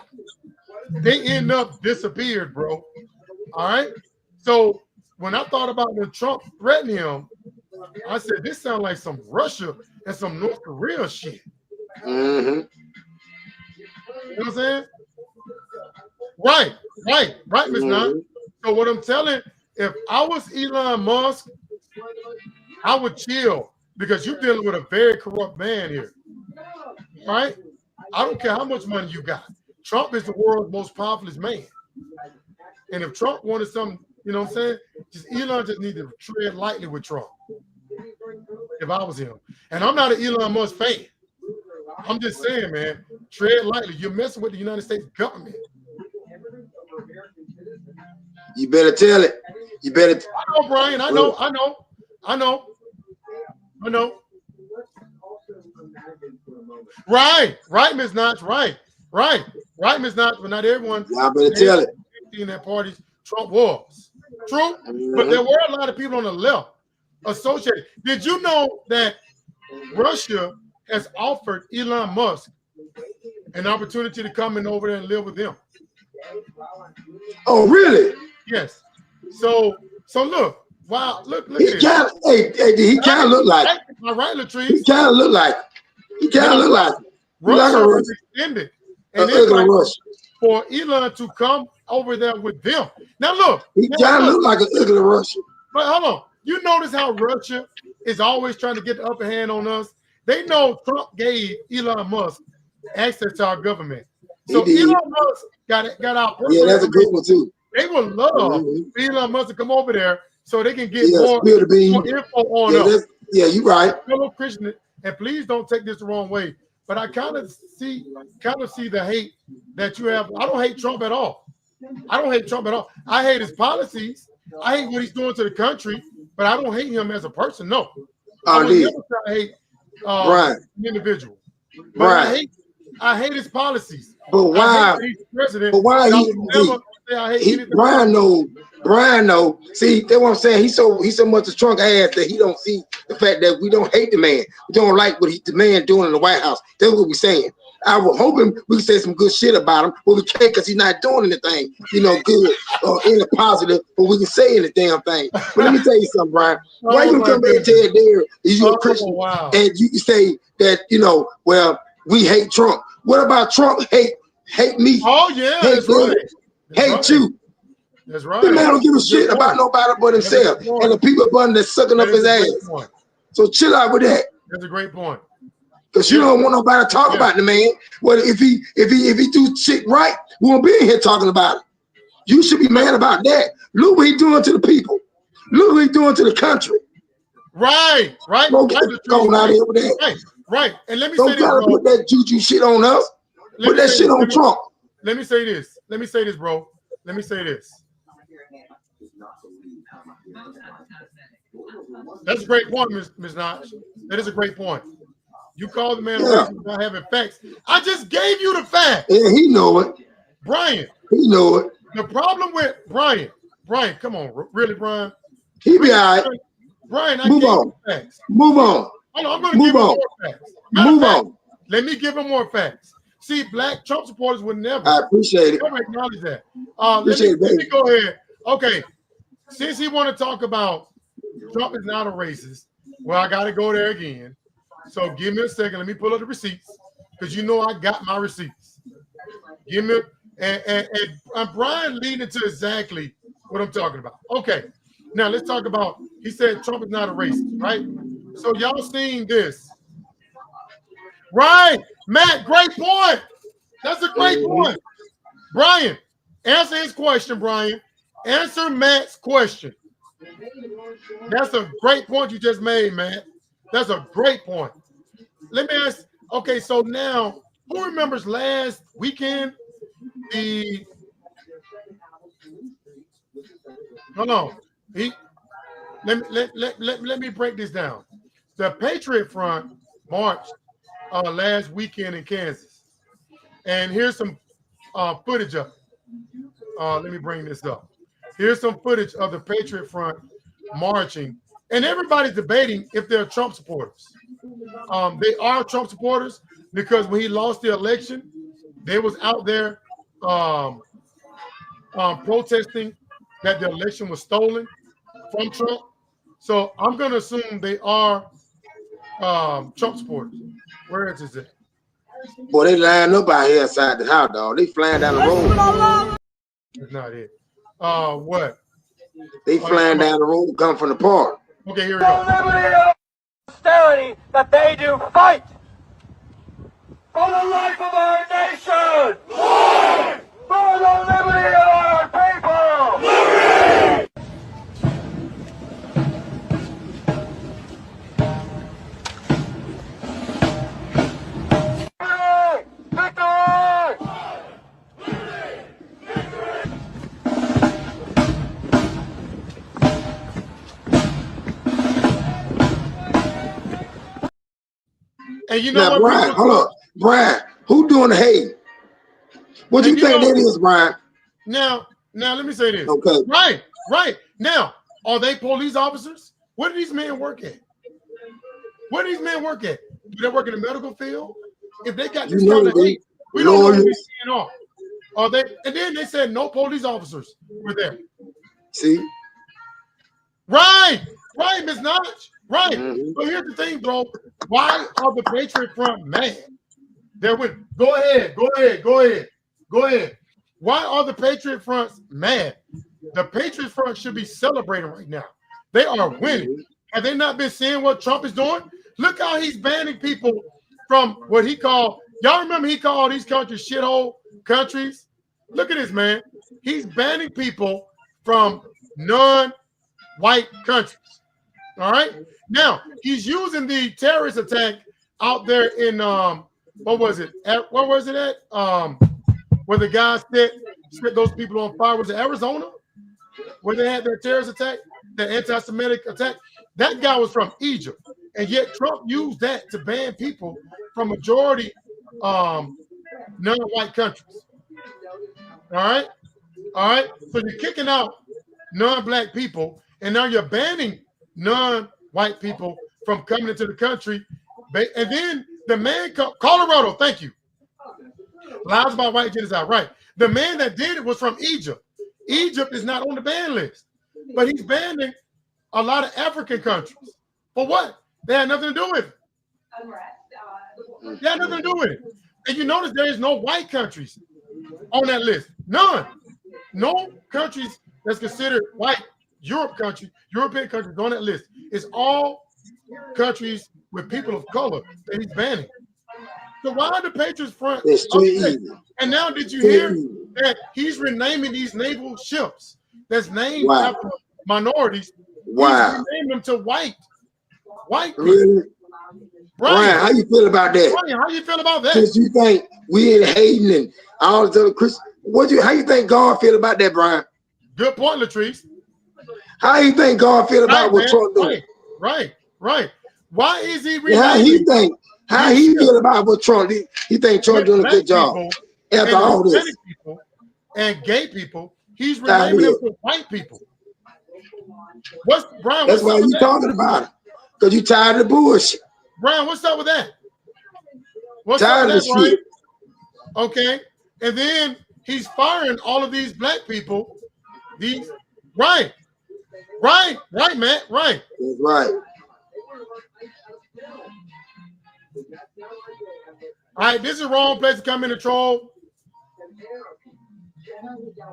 They end up disappeared, bro. All right. So when I thought about when Trump threatened him, I said this sounds like some Russia and some North Korea shit. You know what I'm saying? Right, Ms. Nine. So what I'm telling if I was Elon Musk, I would chill because you're dealing with a very corrupt man here. All right? I don't care how much money you got. Trump is the world's most powerful man. And if Trump wanted something, you know what I'm saying? Elon just needed to tread lightly with Trump. If I was him. And I'm not an Elon Musk fan. I'm just saying, man, tread lightly. You're messing with the United States government. You better tell it. You better. I know, Brian. I know. Right, Ms. Notch. Right, Ms. Notch. But not everyone. Y'all better tell it. In that party, Trump was true, but there were a lot of people on the left associated. Did you know that Russia has offered Elon Musk an opportunity to come in over there and live with them? Oh, really? Yes. So look. Wow. Look He at kind of, he kind of look like. My right, Latrice. He kind of look like. He kind of look like. Russia was extended, and it's like Russia. for Elon to come over there with them. Now look. He kind of look like an ugly Russian. But hold on. You notice how Russia is always trying to get the upper hand on us? They know Trump gave Elon Musk access to our government. So Elon Musk got our Yeah, that's a good one too. They would love Elon Musk to come over there so they can get more info on us. Yeah, you're right. Fellow Christian, and please don't take this the wrong way, but I kind of see the hate that you have. I don't hate Trump at all. I hate his policies. I hate what he's doing to the country, but I don't hate him as a person. No. I would never try to hate an individual. But I hate his policies. But why? Brian know. See, that's what I'm saying. He's so much a trunk ass that he don't see the fact that we don't hate the man. We don't like what the man doing in the White House. That's what we're saying. I was hoping we could say some good shit about him, but we can't because he's not doing anything, good or any positive, but we can say any damn thing. But let me tell you something, Brian. Why you come back and tell Derek you're a Christian and you say that, well, we hate Trump. What about Trump hate me? Oh, yeah, that's right. Hate you. That's right. The man don't give a shit about nobody but himself and the people above that's sucking up his ass. So chill out with that. That's a great point. Because you don't want nobody to talk about the man. Well, if he do shit right, we won't be in here talking about it. You should be mad about that. Look what he doing to the people. Look what he doing to the country. Right. Going out here with that. Right. And let me don't say this, try to put that juju shit on us. Put that shit on Trump. Let me say this, bro. Let me say this. That's a great point, Ms. Notch. That is a great point. You call the man not having facts. I just gave you the facts. Yeah, he know it. Brian. He know it. The problem with Brian, come on, really, Brian? He be all right. Brian, I gave you facts. Move on. Hold on, I'm going to give him more facts. Move on. Let me give him more facts. See, black Trump supporters would never. I appreciate it. Never acknowledge that. Let me go ahead. Okay, since he want to talk about Trump is not a racist, well, I got to go there again. So give me a second. Let me pull up the receipts because I got my receipts. Give me and Brian leading to exactly what I'm talking about. Okay, now let's talk about. He said Trump is not a racist, right? So y'all seen this, right? Matt, great point. That's a great point. Brian, answer his question. Brian, answer Matt's question. That's a great point you just made, Matt. That's a great point. Let me ask. Okay, so now, who remembers last weekend? Let me break this down. The Patriot Front marched last weekend in Kansas, and here's some footage of it. Let me bring this up. Here's some footage of the Patriot Front marching, and everybody's debating if they're Trump supporters. They are Trump supporters because when he lost the election, they was out there protesting that the election was stolen from Trump. So I'm going to assume they are Trump supporters. Where is it? Boy, they lined up out here outside the house, dog. They flying down the road. That's not it. What? They flying down the road, come from the park. Okay, here we go. Liberty and austerity that they do fight for the life of our nation. For the liberty of our people. Victory! And you know Now, what? Brian, people- hold up. Brian, who doing the hate? What you And you think know- that is, Brian? Now, let me say this. Okay. Right. Now, are they police officers? Where do these men work at? Where do these men work at? Do they work in the medical field? If they got this You know kind of they hate, we don't know who lawyers. these men are. Are they? And then they said no police officers were there. See? Right, Ms. Notch. Right. Mhm. So here's the thing, bro. Why are the Patriot Front mad? They're with. Go ahead. Why are the Patriot Fronts mad? The Patriot Front should be celebrating right now. They are winning. Have they not been seeing what Trump is doing? Look how he's banning people from what he called. Y'all remember he called these countries shithole countries? Look at this, man. He's banning people from non-white countries. All right. Now he's using the terrorist attack out there in what was it? Where was it at? Where the guys set those people on fire. Was it Arizona? Where they had their terrorist attack, the anti-Semitic attack? That guy was from Egypt, and yet Trump used that to ban people from majority non-white countries. All right. So you're kicking out non-black people, and now you're banning non-white people from coming into the country. And then the man, Colorado, thank you. Lies about white genocide, right? The man that did it was from Egypt. Egypt is not on the ban list, but he's banning a lot of African countries. For what? They had nothing to do with it. They had nothing to do with it. And you notice there is no white countries on that list. None. No countries that's considered white European countries on that list. It's all countries with people of color that he's banning. So why are the Patriots Front? It's too easy. And now did you hear that he's renaming these naval ships that's named after minorities? Wow. He's renaming them to white people. Really? Brian, how you feel about that? Brian, how you feel about that? Since you think we ain't hating and all this other Chris, how you think God feel about that, Brian? Good point, Latrice. How you think God feel about what Trump doing? Right. Why is he renaming? How he feel about what Trump did? He think Trump doing a good job after all this. People and gay people, he's renaming them to white people. Brian? That's why you talking about it, because you tired of the bullshit. Brian, what's up with that? Tired of shit. Okay, and then he's firing all of these black people. Right, Matt, right. That's right. All right, this is the wrong place to come in and troll.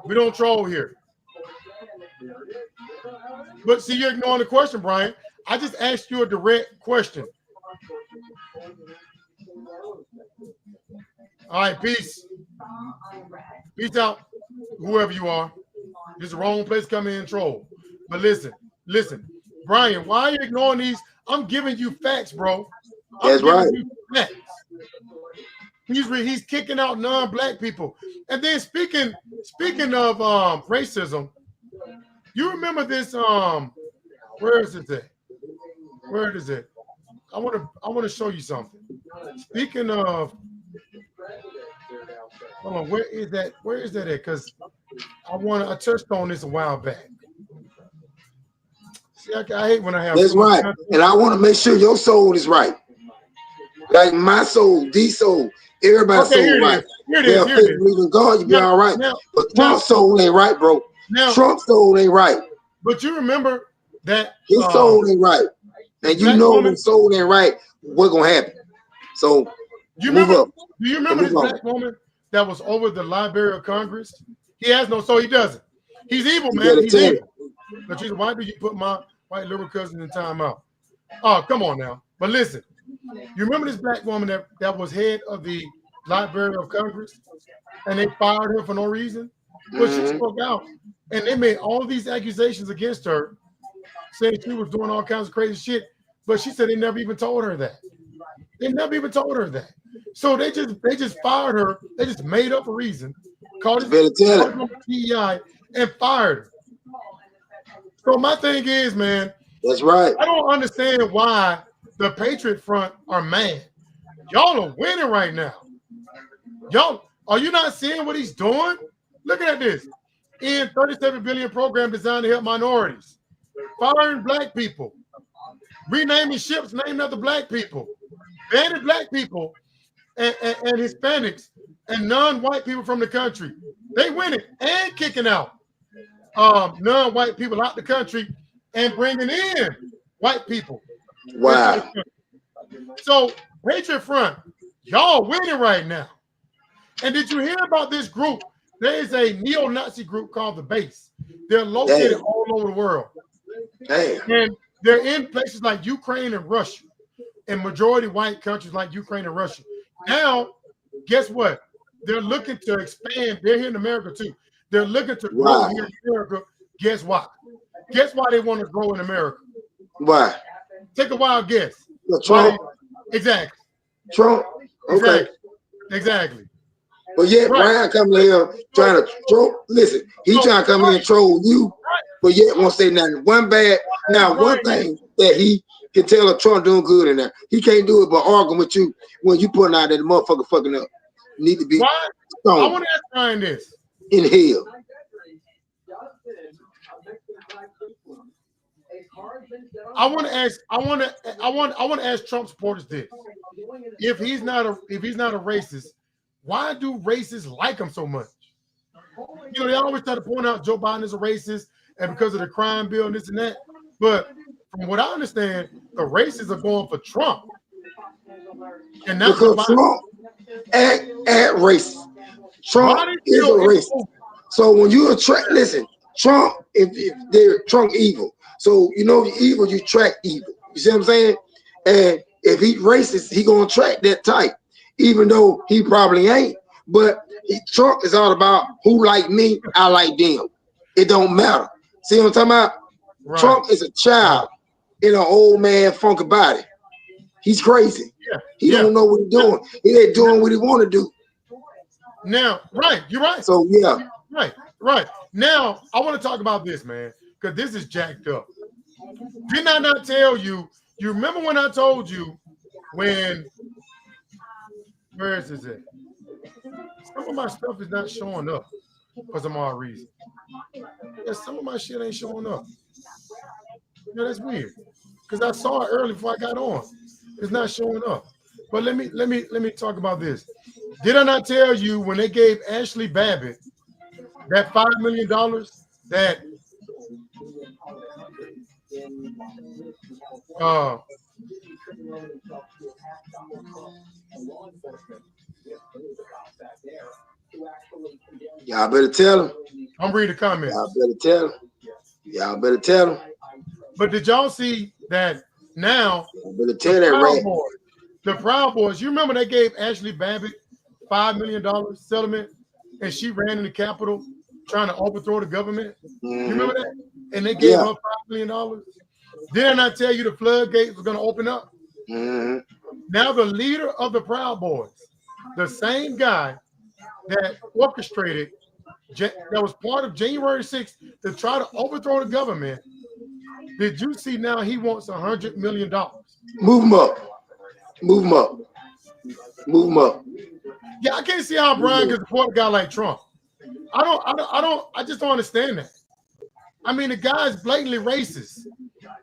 We don't troll here. But see, you're ignoring the question, Brian. I just asked you a direct question. All right, peace. Peace out, whoever you are. This is the wrong place to come in and troll. But listen, Brian, why are you ignoring these? I'm giving you facts, bro. That's right. Facts. He's kicking out non-black people. And then speaking of racism, you remember this? Where is it at? Where is it? I want to show you something. Speaking of, hold on, where is that? Where is that at? Because I touched on this a while back. See, I hate when I have. That's right, and I want to make sure your soul is right. Like my soul, the soul, everybody's soul right. Here it is. If you believe in God, you be all right. But Trump's soul ain't right, bro. Trump's soul ain't right. But you remember that his soul ain't right, and you know when his soul ain't right, what's gonna happen? So do you remember this black woman that was over the Library of Congress? He has no soul. He doesn't. He's evil, man. He's evil. Latrice, why do you put my white liberal cousin in timeout? Oh, come on now. But listen, you remember this black woman that was head of the Library of Congress, and they fired her for no reason? Well, she spoke out, and they made all these accusations against her, saying she was doing all kinds of crazy shit. But she said they never even told her that. They never even told her that. So they just fired her. They just made up a reason, called it PEI, and fired her. So my thing is, man, that's right. I don't understand why the Patriot Front are mad. Y'all are winning right now. Y'all, are you not seeing what he's doing? Look at this. In $37 billion program designed to help minorities, firing black people, renaming ships named after black people, banning black people and Hispanics and non-white people from the country. They winning and kicking out non-white people out the country and bringing in white people. Wow. So Patriot Front, y'all winning right now. And did you hear about this group? There is a neo-Nazi group called the Base. They're located all over the world. And they're in places like Ukraine and Russia, and majority white countries like Ukraine and Russia. Now, guess what? They're looking to expand. They're here in America too. They're looking to grow here in America. Guess why? Guess why they want to grow in America? Why? Take a wild guess. Trump. Exactly. Trump. Okay. Exactly. But yet Brian coming here trying to troll. Listen, he trying to come in and troll you, but yet won't say nothing. One thing that he can tell if Trump doing good in there, he can't do it but arguing with you when you putting out that the motherfucker fucking up. You need to be stoned. I want to ask Brian this. In hell. I want to ask Trump supporters this. If he's not a racist, why do racists like him so much? You know, they always try to point out Joe Biden is a racist and because of the crime bill and this and that. But from what I understand, the racists are going for Trump. And not because Trump act racist. Trump is a racist. So when you attract, listen, Trump, if they're Trump evil. So you know the evil, you attract evil. You see what I'm saying? And if he's racist, he gonna attract that type, even though he probably ain't. But Trump is all about who like me, I like them. It don't matter. See what I'm talking about? Right. Trump is a child in an old man funky body. He's crazy. Yeah. He don't know what he's doing. He ain't doing what he want to do. Now, right, you're right. So yeah. Right. Now, I want to talk about this, man, because this is jacked up. Did I not tell you? You remember when I told you where is it? Some of my stuff is not showing up for some odd reason. Yeah, some of my shit ain't showing up. Yeah, that's weird. Because I saw it early before I got on. It's not showing up. But let me talk about this. Did I not tell you when they gave Ashley Babbitt that $5 million that y'all better tell him. I'm reading the comments. Y'all better tell him. But did y'all see that now? Better tell that right. The Proud Boys, you remember they gave Ashley Babbitt $5 million settlement and she ran in the Capitol trying to overthrow the government? You remember that? And they gave her $5 million. Did I not tell you the floodgates was going to open up? Now the leader of the Proud Boys, the same guy that orchestrated, that was part of January 6th to try to overthrow the government, did you see now he wants $100 million? Move him up. Move him up. Move him up. Yeah, I can't see how Brian can support a guy like Trump. I just don't understand that. I mean, the guy's blatantly racist.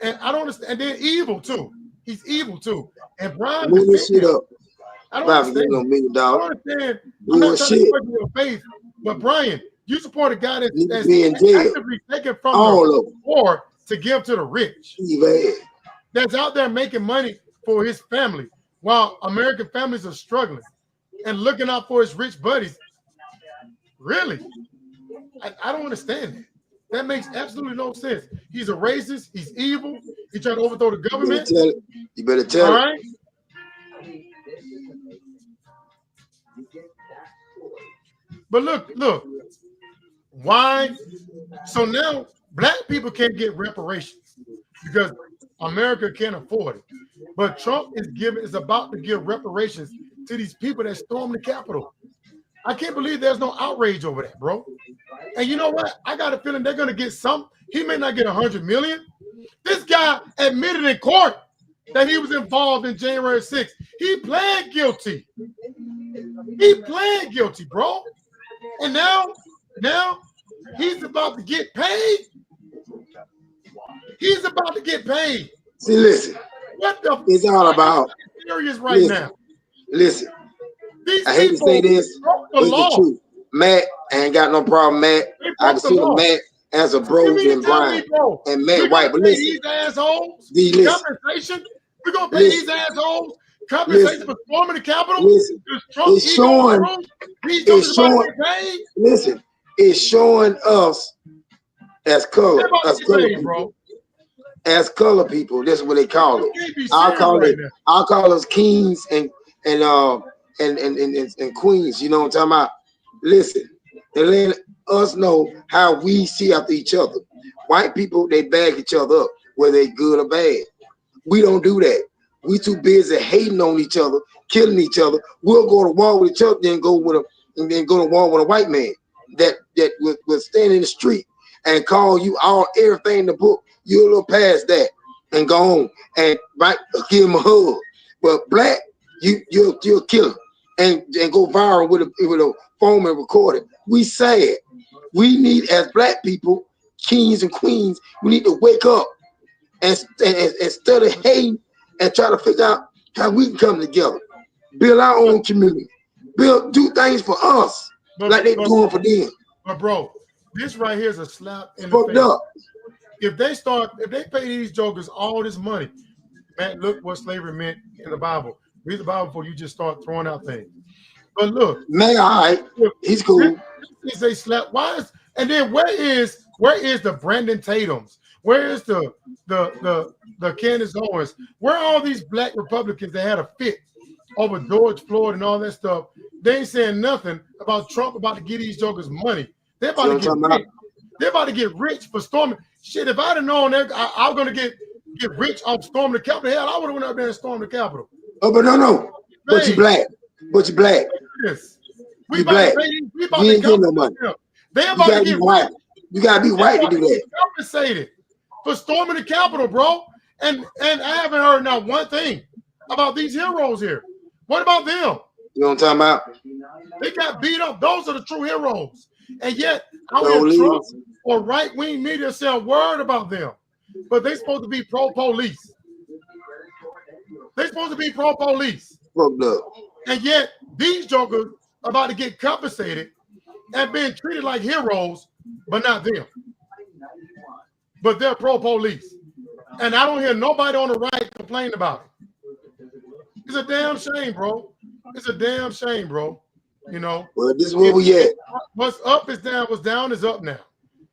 And I don't understand. And then evil too. He's evil too. And Brian, move this shit up. I don't understand. $1 million. I don't understand. I'm not trying to put your faith, but Brian, you support a guy that's actively taken from the poor to give to the rich. That's out there making money for his family while American families are struggling and looking out for his rich buddies. Really? I don't understand that. That makes absolutely no sense. He's a racist. He's evil. He tried to overthrow the government. You better tell All it. right. But look. Why? So now black people can't get reparations because America can't afford it. But Trump is about to give reparations to these people that stormed the Capitol. I can't believe there's no outrage over that, bro. And you know what? I got a feeling they're gonna get some. He may not get 100 million. This guy admitted in court that he was involved in January 6th. He pled guilty. He pled guilty, bro. And now he's about to get paid. He's about to get paid. See, listen. What the? It's all about. Serious right now. Listen. These I hate to say this, broke but the it's law. the truth. Matt, I ain't got no problem, Matt. I consider Matt as a bro than Brian and Matt White. But listen, these assholes listen. compensation. We're gonna pay these assholes compensation for storming the Capitol. Listen, it's showing. Listen, it's showing us as color people. As color people, that's what they call it. I'll call us kings and queens. You know what I'm talking about? Listen, they let us know how we see after each other. White people, they bag each other up, whether they good or bad. We don't do that. We too busy hating on each other, killing each other. We'll go to war with each other, then go to war with a white man that will stand in the street and call you everything in the book. You're a little past that and go home and give him a hug. But black, you'll kill him and go viral with a phone and record it. We sad. We need, as black people, kings and queens, we need to wake up and instead of hating and try to figure out how we can come together, build our own community, do things for us like they're doing for them. But bro, this right here is a slap in the face. Up. If they pay these jokers all this money, man, look what slavery meant in the Bible. Read the Bible before you just start throwing out things. But look, man, all right, he's cool. This is a slap. And then where is the Brandon Tatums? Where is the Candace Owens? Where are all these black Republicans that had a fit over George Floyd and all that stuff? They ain't saying nothing about Trump about to give these jokers money. They're about to get rich. They're about to get rich for storming. Shit, if I'd have known that I was gonna get rich off storming the Capitol, hell, I would have went up there and stormed the Capitol. Oh, but no. But you black. Yes. You black. You ain't getting no money. They about to get white. You gotta be white to do that. Compensated for storming the Capitol, bro. And I haven't heard not one thing about these heroes here. What about them? You know what I'm talking about? They got beat up. Those are the true heroes. And yet, our Trump or right-wing media say a word about them. But they're supposed to be pro-police. They're supposed to be pro-police. And yet, these jokers are about to get compensated and being treated like heroes, but not them. But they're pro-police. And I don't hear nobody on the right complain about it. It's a damn shame, bro. It's a damn shame, bro. You know. Well, this is where we at. What's up is down. What's down is up now.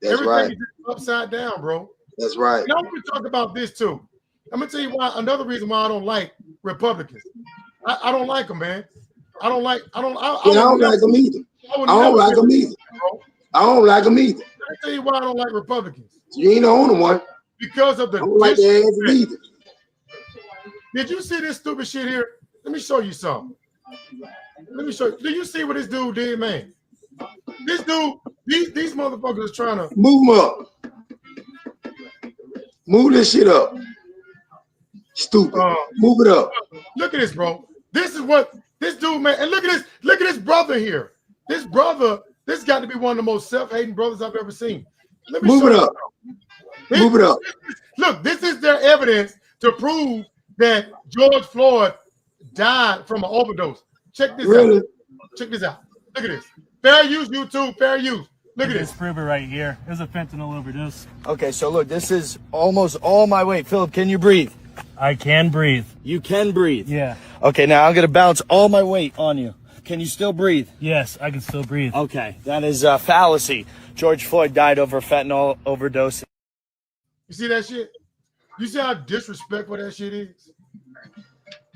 That's Everything right. is upside down, bro. That's right. Now we talk about this too. I'm gonna tell you why. Another reason why I don't like Republicans. I don't like them, man. I don't like them either. I don't like them either. I don't like them either. Let me tell you why I don't like Republicans. You ain't the only one. Because of the. I don't like their ass either. Did you see this stupid shit here? Let me show you something. Let me show you. Do you see what this dude did, man? This dude, these motherfuckers are trying to move them up. Move this shit up. Stupid. Move it up. Look at this, bro. This is what this dude, man. And look at this. Look at this brother here. This brother, this got to be one of the most self-hating brothers I've ever seen. Let me move it up. Move it up. Look, this is their evidence to prove that George Floyd died from an overdose. Check this out. Check this out. Look at this. Fair use, YouTube. Fair use. Look at this. Let's prove it right here. It was a fentanyl overdose. Okay, so look, this is almost all my weight. Philip, can you breathe? I can breathe. You can breathe? Yeah. Okay, now I'm going to bounce all my weight on you. Can you still breathe? Yes, I can still breathe. Okay, that is fallacy. George Floyd died over fentanyl overdose. You see that shit? You see how disrespectful that shit is?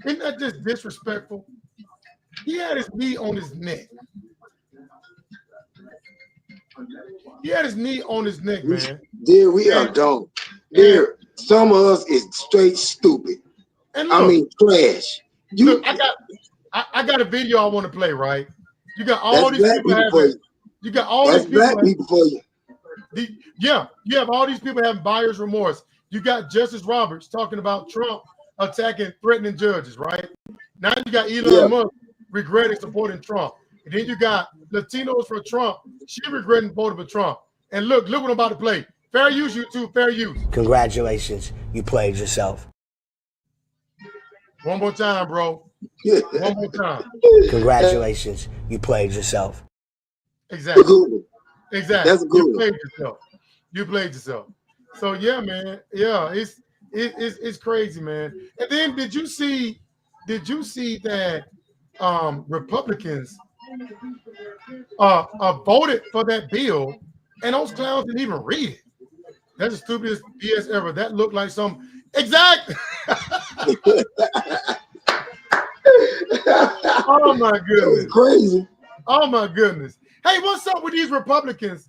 Isn't that just disrespectful? He had his knee on his neck. He had his knee on his neck, man. Dear, we are dumb. Dear, some of us is straight stupid. And look, I mean, trash. You, look, I got a video I want to play, right? You got all these people having, you got all these people, black people for you. Yeah, you have all these people having buyer's remorse. You got Justice Roberts talking about Trump attacking, threatening judges, right? Now you got Elon Musk regretting supporting Trump. And then you got Latinos for Trump. She regretting voting for Trump. And look what I'm about to play. Fair use, YouTube, fair use. Congratulations, you played yourself. One more time, bro. One more time. Congratulations, you played yourself. Exactly. Exactly. That's a good you one. played yourself. You played yourself. So yeah, man. Yeah, it's crazy, man. And then did you see that Republicans voted for that bill and those clowns didn't even read it? That's the stupidest BS ever. That looked like some exact. Oh my goodness. That's crazy. Oh my goodness. Hey, what's up with these Republicans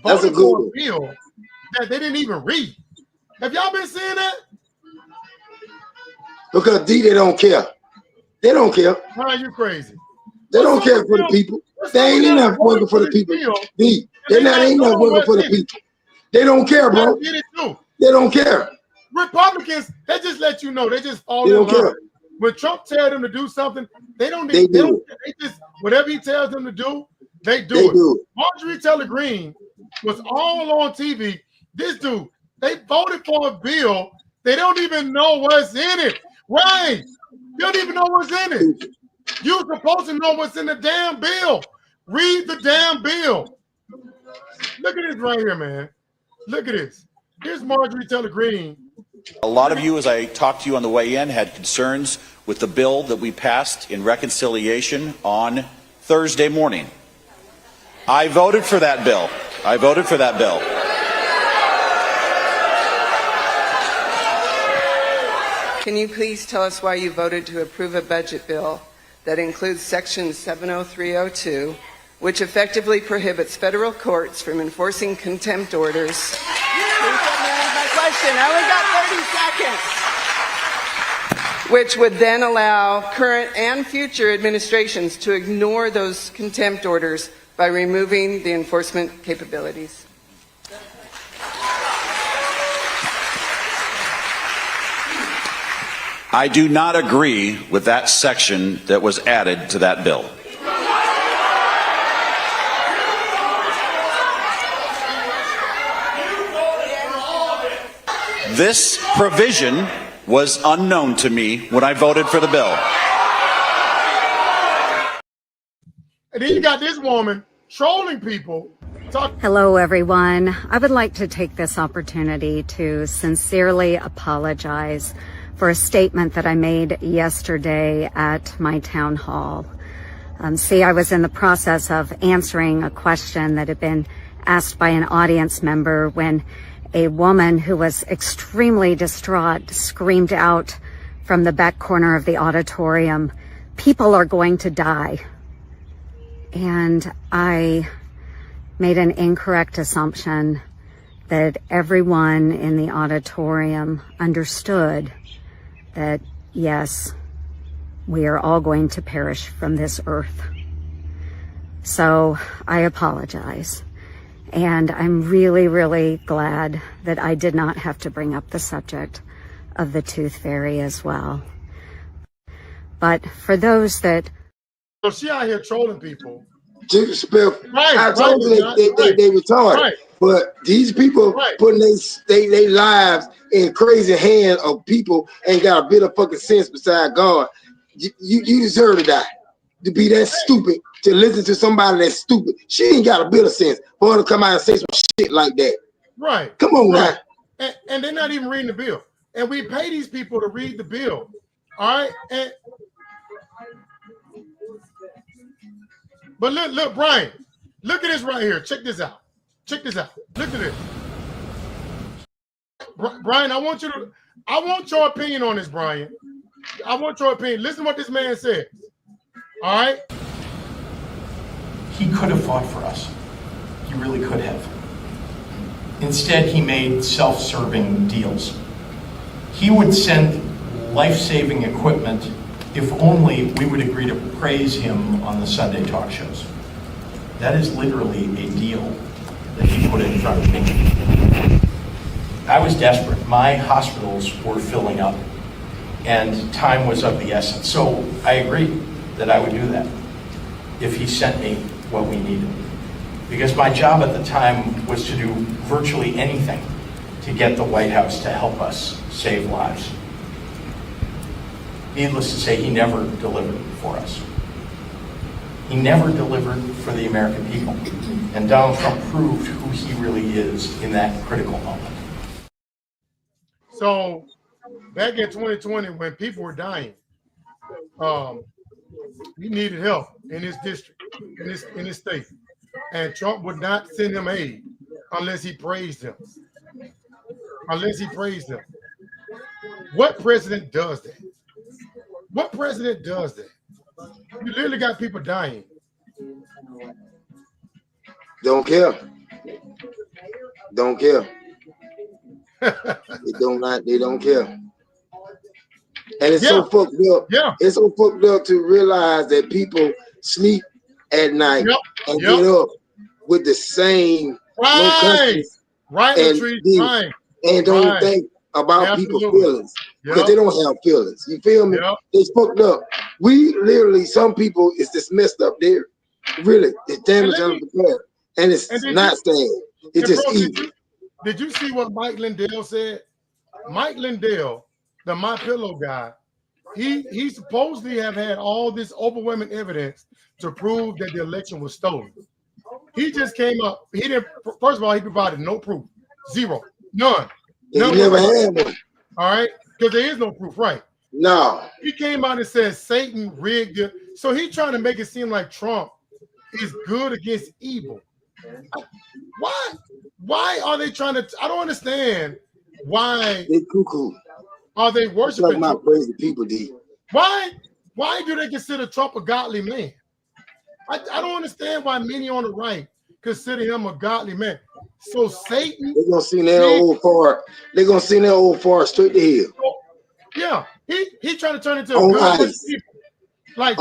That's a voting good for a one. bill that they didn't even read? Have y'all been seeing that? Because they don't care. They don't care. Why are you crazy? They don't care for the people. They ain't enough working for the people. They're not enough working for the people. They don't care, bro. They don't care. Republicans, they just let you know. They just fall They in don't line. care. When Trump tells them to do something, they don't. They They do. just whatever he tells them to do, they do They it. do. Marjorie Taylor Greene was all on TV. This dude, they voted for a bill. They don't even know what's in it. Right? You don't even know what's in it. You're supposed to know what's in the damn bill. Read the damn bill. Look at this right here, man. Look at this. Here's Marjorie Taylor Greene. A lot of you, as I talked to you on the way in, had concerns with the bill that we passed in reconciliation on Thursday morning. I voted for that bill. I voted for that bill. Can you please tell us why you voted to approve a budget bill that includes Section 70302, which effectively prohibits federal courts from enforcing contempt orders? My question. I only got 30 seconds. Which would then allow current and future administrations to ignore those contempt orders by removing the enforcement capabilities. I do not agree with that section that was added to that bill. This provision was unknown to me when I voted for the bill. And then you got this woman trolling people. Hello, everyone. I would like to take this opportunity to sincerely apologize for a statement that I made yesterday at my town hall. See, I was in the process of answering a question that had been asked by an audience member when a woman who was extremely distraught screamed out from the back corner of the auditorium, "People are going to die." And I made an incorrect assumption that everyone in the auditorium understood that, yes, we are all going to perish from this earth. So I apologize. And I'm really, really glad that I did not have to bring up the subject of the tooth fairy as well. But for those that... So she out here trolling people. Disrespectful. I told you they retarded. Right. But these people putting their lives in crazy hands of people ain't got a bit of fucking sense beside God. You deserve to die. To be that stupid, to listen to somebody that's stupid. She ain't got a bit of sense for her to come out and say some shit like that. Right. Come on now. And they're not even reading the bill. And we pay these people to read the bill. All right. But look, Brian, look at this right here. Check this out. Check this out. Listen to this. Brian, I want your opinion on this, Brian. I want your opinion. Listen to what this man says. All right? He could have fought for us. He really could have. Instead, he made self-serving deals. He would send life-saving equipment if only we would agree to praise him on the Sunday talk shows. That is literally a deal that he put in front of me. I was desperate. My hospitals were filling up and time was of the essence. So I agreed that I would do that if he sent me what we needed. Because my job at the time was to do virtually anything to get the White House to help us save lives. Needless to say, he never delivered for us. He never delivered for the American people. And Donald Trump proved who he really is in that critical moment. So back in 2020, when people were dying, he needed help in his district, in his state. And Trump would not send him aid unless he praised him. Unless he praised him. What president does that? What president does that? You literally got people dying. Don't care. Don't care. They don't care. And it's so fucked up. Yeah. It's so fucked up to realize that people sleep at night and get up with the same right, and don't think about people's feelings because they don't have feelings. You feel me? It's fucked up. We literally, some people, it's just messed up there. Really, it's damaged unprepared, and it's not staying. It's just evil. Did you see what Mike Lindell said? Mike Lindell, the MyPillow guy, he supposedly have had all this overwhelming evidence to prove that the election was stolen. He just came up. He didn't. First of all, he provided no proof, zero, none. He never had one. All right, because there is no proof, right? No. He came out and said Satan rigged it. So he's trying to make it seem like Trump is good against evil. Why? Why are they trying to? I don't understand why they cuckoo. Are they worshiping my crazy people, D? Why do they consider Trump a godly man? I don't understand why many on the right consider him a godly man. So Satan, they're gonna send that old far. They're gonna send that old far straight to hell. Yeah, he trying to turn into a good people. Like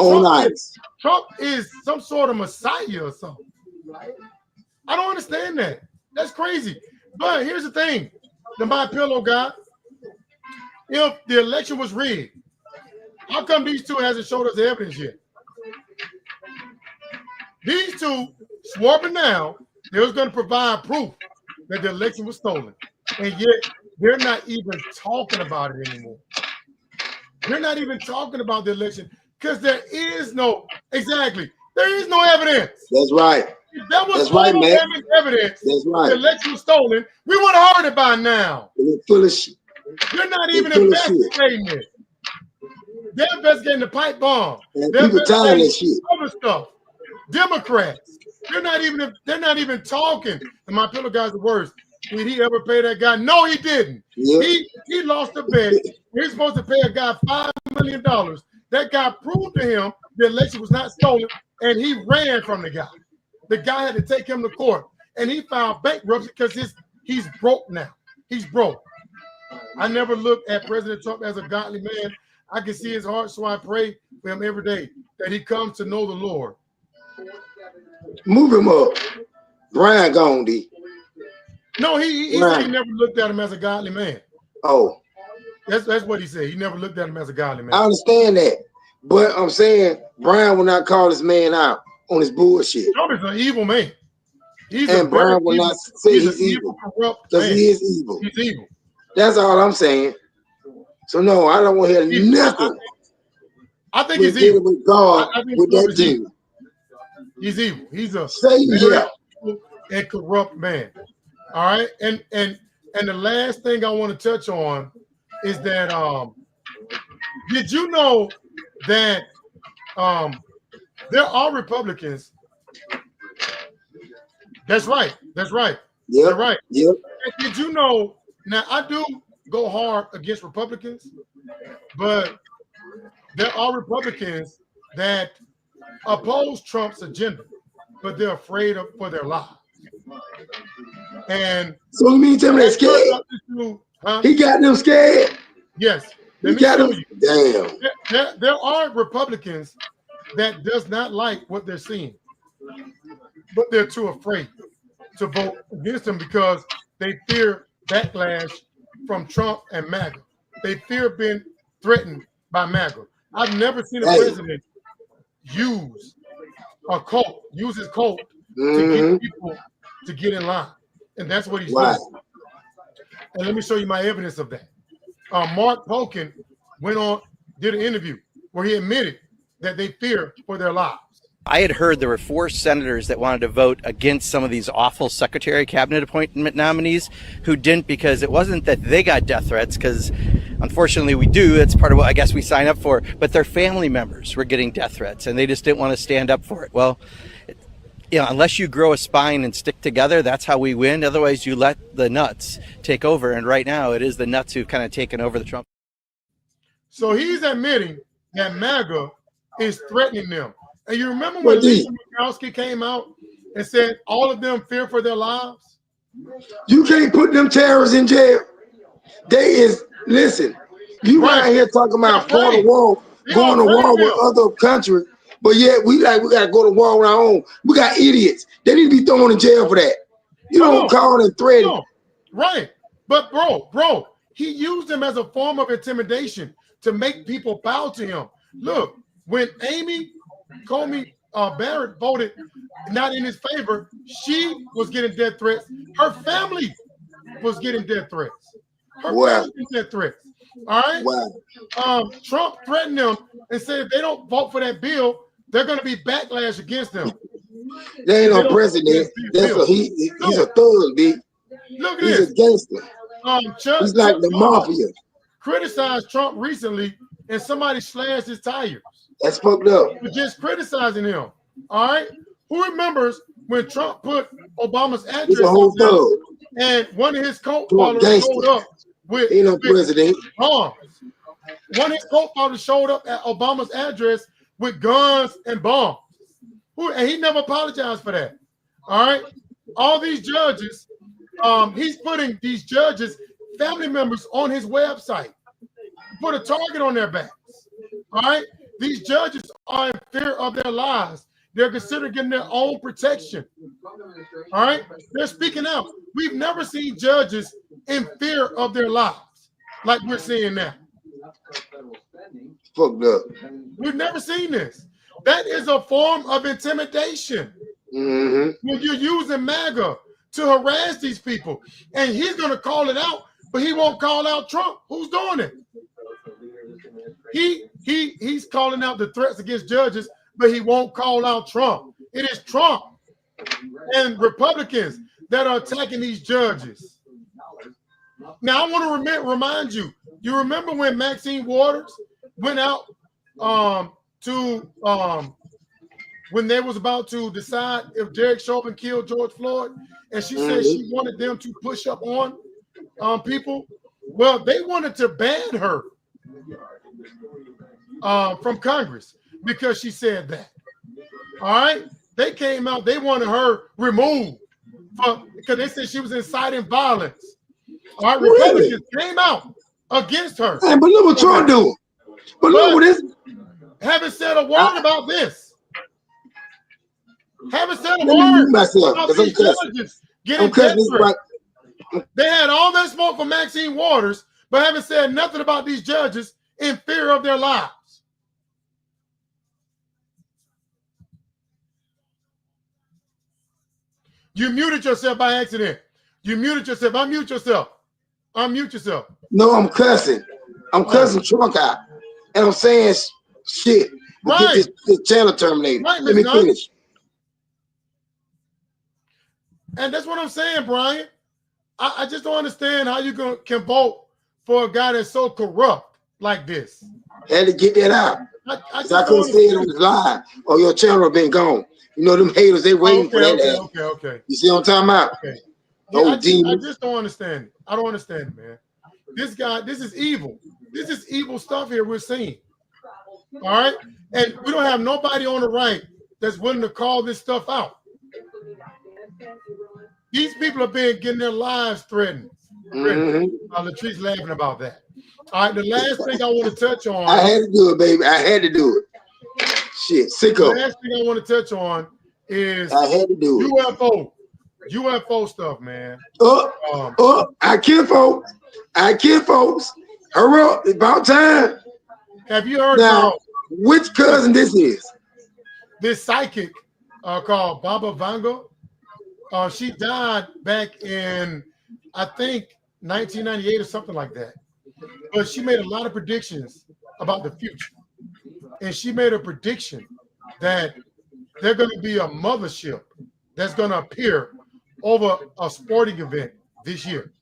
Trump is some sort of messiah or something. I don't understand that. That's crazy. But here's the thing: the MyPillow guy. If the election was rigged, how come these two hasn't showed us the evidence yet? These two swore up and down they was going to provide proof that the election was stolen, and yet they're not even talking about it anymore. They're not even talking about the election because there is no there is no evidence. That's right. If that was right, man. Evidence. That's right. The election was stolen. We would have heard it by now. They're full of shit. They're not even investigating it. They're investigating the pipe bomb. And they're people tired of that shit. Other stuff. Democrats. They're not even talking. And MyPillow guy's the worst. Did he ever pay that guy? No, he didn't. Yep. He lost a bet. He's supposed to pay a guy $5 million. That guy proved to him the election was not stolen, and he ran from the guy. The guy had to take him to court, and he filed bankruptcy because he's broke now. He's broke. I never looked at President Trump as a godly man. I can see his heart, so I pray for him every day that he comes to know the Lord. Move him up. Brian gone, D. No, he said he never looked at him as a godly man. Oh. That's what he said. He never looked at him as a godly man. I understand that. But I'm saying Brian will not call this man out on his bullshit. Trump is an evil man. Brian will not say he's evil because he is evil. He's evil. That's all I'm saying. So no, I don't want to hear nothing. I think he's evil with God with that dude. He's evil. He's a and corrupt man. All right, and the last thing I want to touch on is that did you know that there are Republicans That's right. That's right. Yep. You're right. Yep. Did you know? Now I do go hard against Republicans, but there are Republicans that oppose Trump's agenda, but they're afraid for their lives. And so you mean tell me they're scared? Huh? He got them scared. Yes. He got them. Damn. There are Republicans that does not like what they're seeing, but they're too afraid to vote against them because they fear backlash from Trump and MAGA. They fear being threatened by MAGA. I've never seen a president use his cult to get people to get in line. And that's what he's doing. And let me show you my evidence of that. Mark Polkin did an interview where he admitted that they fear for their lives. I had heard there were 4 senators that wanted to vote against some of these awful secretary cabinet appointment nominees who didn't, because it wasn't that they got death threats, because unfortunately we do. That's part of what I guess we sign up for. But their family members were getting death threats and they just didn't want to stand up for it. Well, you know, unless you grow a spine and stick together, that's how we win. Otherwise, you let the nuts take over. And right now, it is the nuts who've kind of taken over the Trump. So he's admitting that MAGA is threatening them. And you remember when Lisa Murkowski came out and said all of them fear for their lives? You can't put them terrorists in jail. Listen, you right here talking about going to war with other countries, but yet we gotta go to war on our own. We got idiots. They need to be thrown in jail for that. You don't call and threaten. No. Right. But bro, he used them as a form of intimidation to make people bow to him. Look, when Amy Coney Barrett voted not in his favor, she was getting death threats. Her family was getting death threats. Her family was death threats. All right. Trump threatened them and said if they don't vote for that bill, they're going to be backlash against them. They ain't no president. He's a thug, B. Look at He's this. a gangster. He's like the mafia. Criticized Trump recently, and somebody slashed his tires. That's fucked up. For just criticizing him. All right. Who remembers when Trump put Obama's address on there, and one of his co-followers showed up with president bombs? One of his co-followers showed up at Obama's address with guns and bombs. And he never apologized for that. All right. All these judges, he's putting these judges' family members on his website. Put a target on their backs. All right. These judges are in fear of their lives. They're considering getting their own protection. All right. They're speaking out. We've never seen judges in fear of their lives like we're seeing now. Fucked up. We've never seen this. That is a form of intimidation. When you're using MAGA to harass these people, and he's going to call it out, but he won't call out Trump. Who's doing it? He's calling out the threats against judges, but he won't call out Trump. It is Trump and Republicans that are attacking these judges. Now I want to remind you. You remember when Maxine Waters went out when they was about to decide if Derek Chauvin killed George Floyd, and she said she wanted them to push up on people. Well, they wanted to ban her from Congress because she said that. All right, they came out. They wanted her removed because they said she was inciting violence. All right, Republicans came out against her. Hey, but look what Trump doing. But look what this. Haven't said a word about this. Haven't said a word about these judges getting death threats. They had all that smoke for Maxine Waters, but haven't said nothing about these judges in fear of their lives. You muted yourself by accident. You muted yourself. Unmute yourself. Unmute yourself. No, I'm cussing. I'm cussing Trump out. And I'm saying shit. Right. Get this channel terminated. Right, let me finish. And that's what I'm saying, Brian. I just don't understand how you can vote for a guy that's so corrupt like this. Had to get that out. I couldn't say it on the live or your channel been gone. You know them haters, they waiting for that. Okay. You see what I'm talking about? Okay. Oh, I demons. just don't understand it. I don't understand it, man. This guy, this is evil. This is evil stuff here we're seeing. All right? And we don't have nobody on the right that's willing to call this stuff out. These people are getting their lives threatened. Latrice laughing about that. All right, the last thing I want to touch on. I had to do it, baby. I had to do it. Shit, sicko. The last thing I want to touch on is I had to do it. UFO stuff, man. I kid folks. Hurry up, it's about time. Have you heard now about which cousin this is? This psychic called Baba Vanga? She died back in, I think, 1998 or something like that. But she made a lot of predictions about the future. And she made a prediction that there's going to be a mothership that's going to appear over a sporting event this year.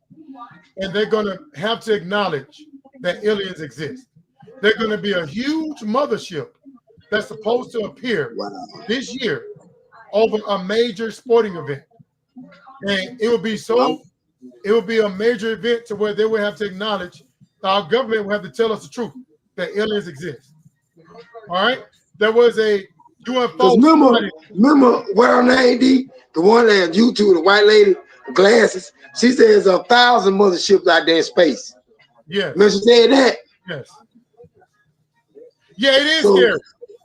And they're going to have to acknowledge that aliens exist. There's going to be a huge mothership that's supposed to appear this year over a major sporting event. And it will be it will be a major event to where they will have to acknowledge, our government will have to tell us the truth, that aliens exist. All right? There was a UFO. Remember what her name, D? The one that YouTube, the white lady with glasses. She says 1,000 motherships out there in space. Yes. Remember she said that? Yes. Yeah, it is scary.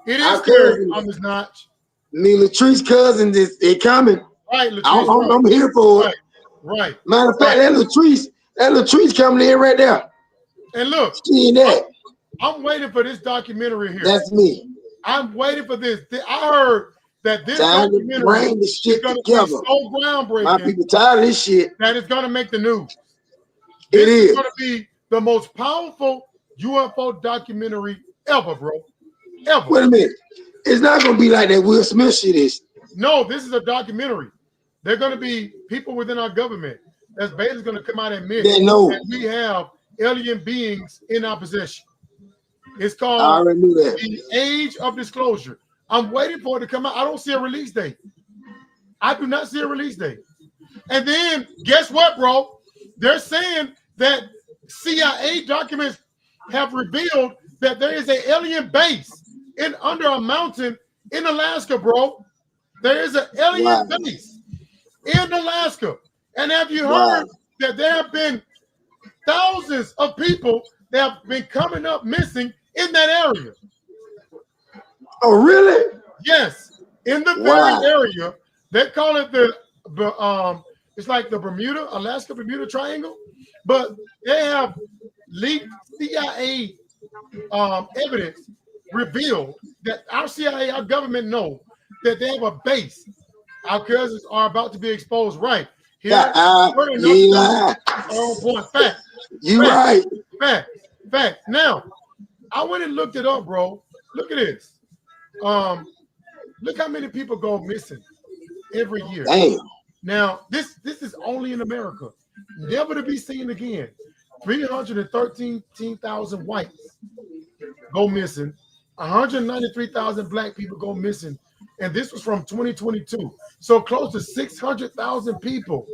It is scary, Ms. Notch. Me and Latrice cousins, they coming. Right, Latrice. I'm here for it. Right. Matter of fact, that Latrice coming in right there. And look, seeing that. I'm waiting for this documentary here. That's me. I'm waiting for this. I heard that this documentary is going to be so groundbreaking. My people tired of this shit. That it's going to make the news. This is going to be the most powerful UFO documentary ever, bro. Ever. Wait a minute. It's not going to be like that Will Smith shit is. No, this is a documentary. They're going to be people within our government that's basically going to come out and admit that we have alien beings in our possession. It's called I already knew that. The Age of Disclosure. I'm waiting for it to come out. I don't see a release date. I do not see a release date. And then guess what, bro? They're saying that CIA documents have revealed that there is an alien base under a mountain in Alaska, bro. There is an alien base in Alaska. And have you heard that there have been thousands of people that have been coming up missing in that area? Oh, really? Yes. In the very area. They call it it's like the Alaska-Bermuda Triangle. But they have leaked CIA evidence revealed that our CIA, our government know that they have a base. Our cousins are about to be exposed. Right. Here, fact. You right. Fact. Now, I went and looked it up, bro. Look at this. Look how many people go missing every year. Damn. Now, this is only in America. Never to be seen again. 313,000 whites go missing. 193,000 black people go missing. And this was from 2022. So close to 600,000 people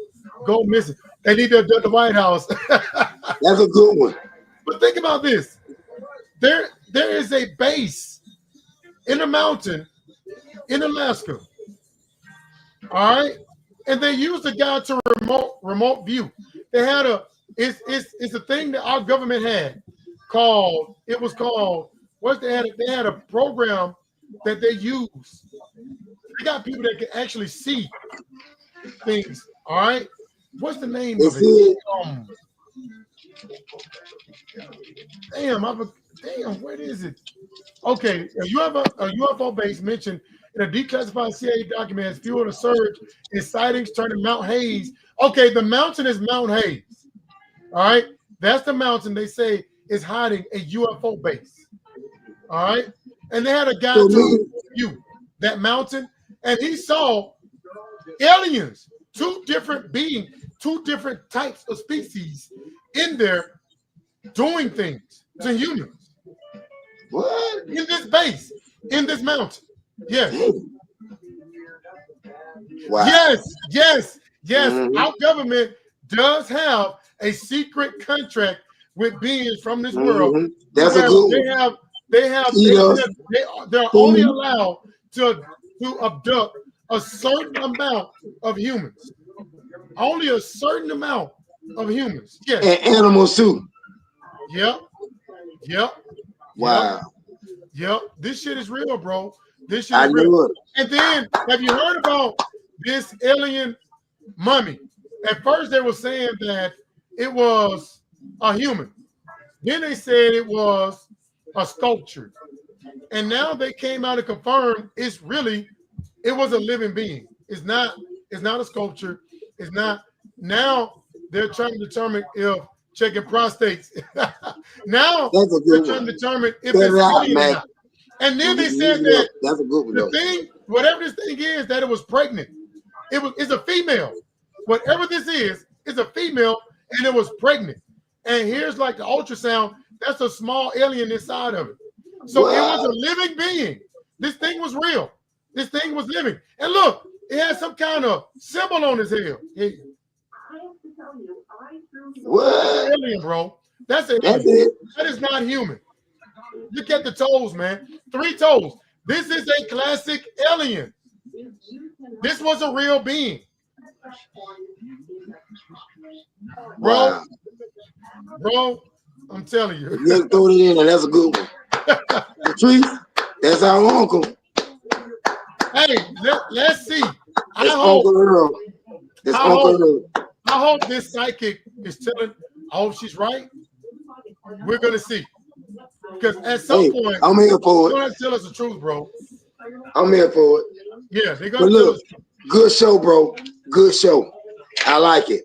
go missing. They need the White House. That's a good one. But think about this. There is a base in a mountain in Alaska. All right. And they used a guy to remote view. They had it's a thing that our government had called, they had a program that they use. They got people that can actually see things. All right. What's the name of it? Damn, what is it? Okay, a UFO base mentioned in a declassified CIA document has fueled a surge in sightings turning Mount Hayes. Okay, the mountain is Mount Hayes. All right, that's the mountain they say is hiding a UFO base. All right, and they had a guy to view that mountain, and he saw aliens, two different beings, two different types of species in there doing things to humans. What? In this base, in this mountain. Yes. Wow. Yes. Mhm. Our government does have a secret contract with beings from this world. Mhm. That's a where good they one. have Eat us. they're only allowed to abduct a certain amount of humans. Only a certain amount of humans. Yes. And animals too. Yep. Wow. Yep. This shit is real, bro. This shit I is real. knew it. And then, have you heard about this alien mummy? At first, they were saying that it was a human. Then they said it was a sculpture. And now they came out and confirmed it was a living being. It's not a sculpture. It's not. Now they're trying to determine if checking prostates. Now That's a they're good trying one. to determine if Cut it's it out, alien or man. not. And then they said that That's a good one, the though. thing, whatever this thing is, that it was pregnant. It's a female. Whatever this is a female, and it was pregnant. And here's like the ultrasound. That's a small alien inside of it. So it was a living being. This thing was real. This thing was living. And look, it had some kind of symbol on his head. What? Alien, bro. That's it. That is not human. Look at the toes, man. 3 toes. This is a classic alien. This was a real being. Bro, I'm telling you. You throw it in, and that's a good one. Patrice, that's our uncle. Hey, let's see. That's Uncle Earl. That's Uncle Earl. I hope this psychic is telling. I hope she's right. We're gonna see. Because at some point, I'm here for they're it. gonna tell us the truth, bro. I'm here for it. Yeah, they're But gonna tell look, us. good show, bro. Good show. I like it.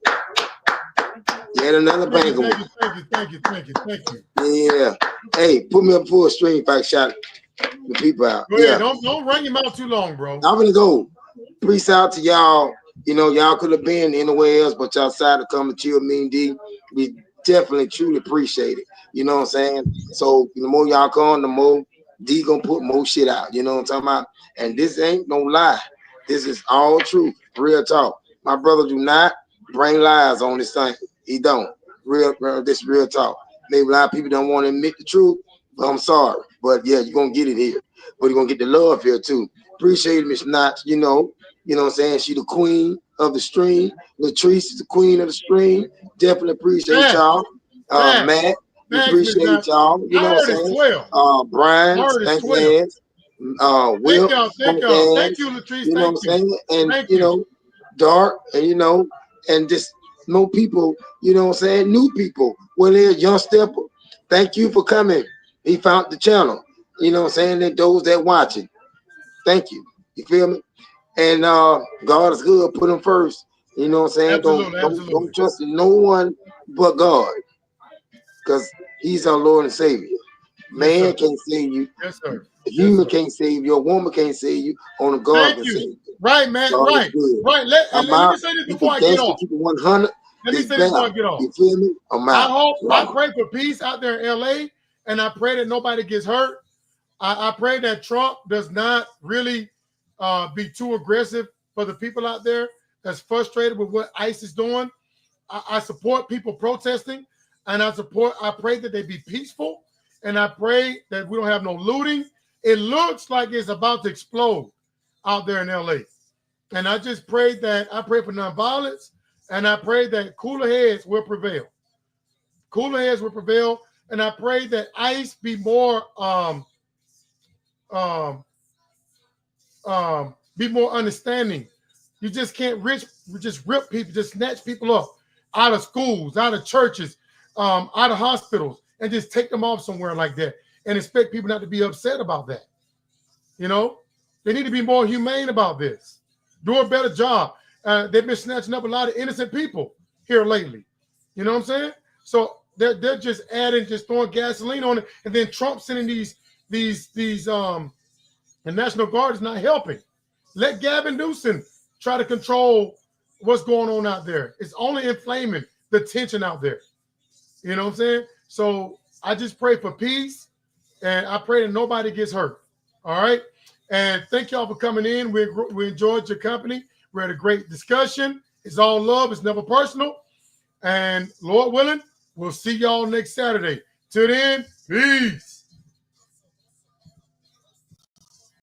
Yet another banger one. Thank you. Yeah. Hey, put me up full stream if I shot the people out. Go ahead. Don't run your mouth too long, bro. I'm gonna go. Peace out to y'all. You know, y'all could have been anywhere else, but y'all decided to come and chill Mean D. We definitely truly appreciate it. You know what I'm saying? So the more y'all come, the more D gonna put more shit out. You know what I'm talking about? And this ain't no lie. This is all truth, real talk. My brother do not bring lies on this thing. He don't. This real talk. Maybe a lot of people don't want to admit the truth, but I'm sorry. But yeah, you're gonna get it here. But you're gonna get the love here too. Appreciate it, Miss Notch. You know what I'm saying? She the queen of the stream. Latrice is the queen of the stream. Definitely appreciate y'all. Matt, we appreciate y'all. You know what I'm saying? Brian, thank you. Will, thank y'all. Thank you, Latrice. You know what I'm saying? And you know, Dark, and you know, and just no people, you know what I'm saying? New people. Well, there's Young Stepper. Thank you for coming. He found the channel. You know what I'm saying? And those that watching. Thank you. You feel me? And God is good. Put him first. You know what I'm saying? Absolutely. Don't trust no one but God. Because he's our Lord and Savior. Man can't save you. Yes, sir. A human can't save you. A woman can't save you. Only God can save you. Right, man. God Right. Let me say this before I get off. Keep it 100. Let me say this before I get off. You feel me? I pray for peace out there in LA, and I pray that nobody gets hurt. I pray that Trump does not really be too aggressive for the people out there that's frustrated with what ICE is doing. I support people protesting, and I pray that they be peaceful, and I pray that we don't have no looting. It looks like it's about to explode out there in LA. And I just pray I pray for nonviolence, and I pray that cooler heads will prevail. Cooler heads will prevail, and I pray that ICE be more be more understanding. You just can't just rip people, just snatch people up out of schools, out of churches, out of hospitals, and just take them off somewhere like that and expect people not to be upset about that. You know, they need to be more humane about this. Do a better job. They've been snatching up a lot of innocent people here lately. You know what I'm saying? So they're just throwing gasoline on it, and then Trump sending the National Guard is not helping. Let Gavin Newsom try to control what's going on out there. It's only inflaming the tension out there. You know what I'm saying? So I just pray for peace, and I pray that nobody gets hurt. All right. And thank y'all for coming in. We enjoyed your company. We had a great discussion. It's all love. It's never personal. And Lord willing, we'll see y'all next Saturday. Till then, peace.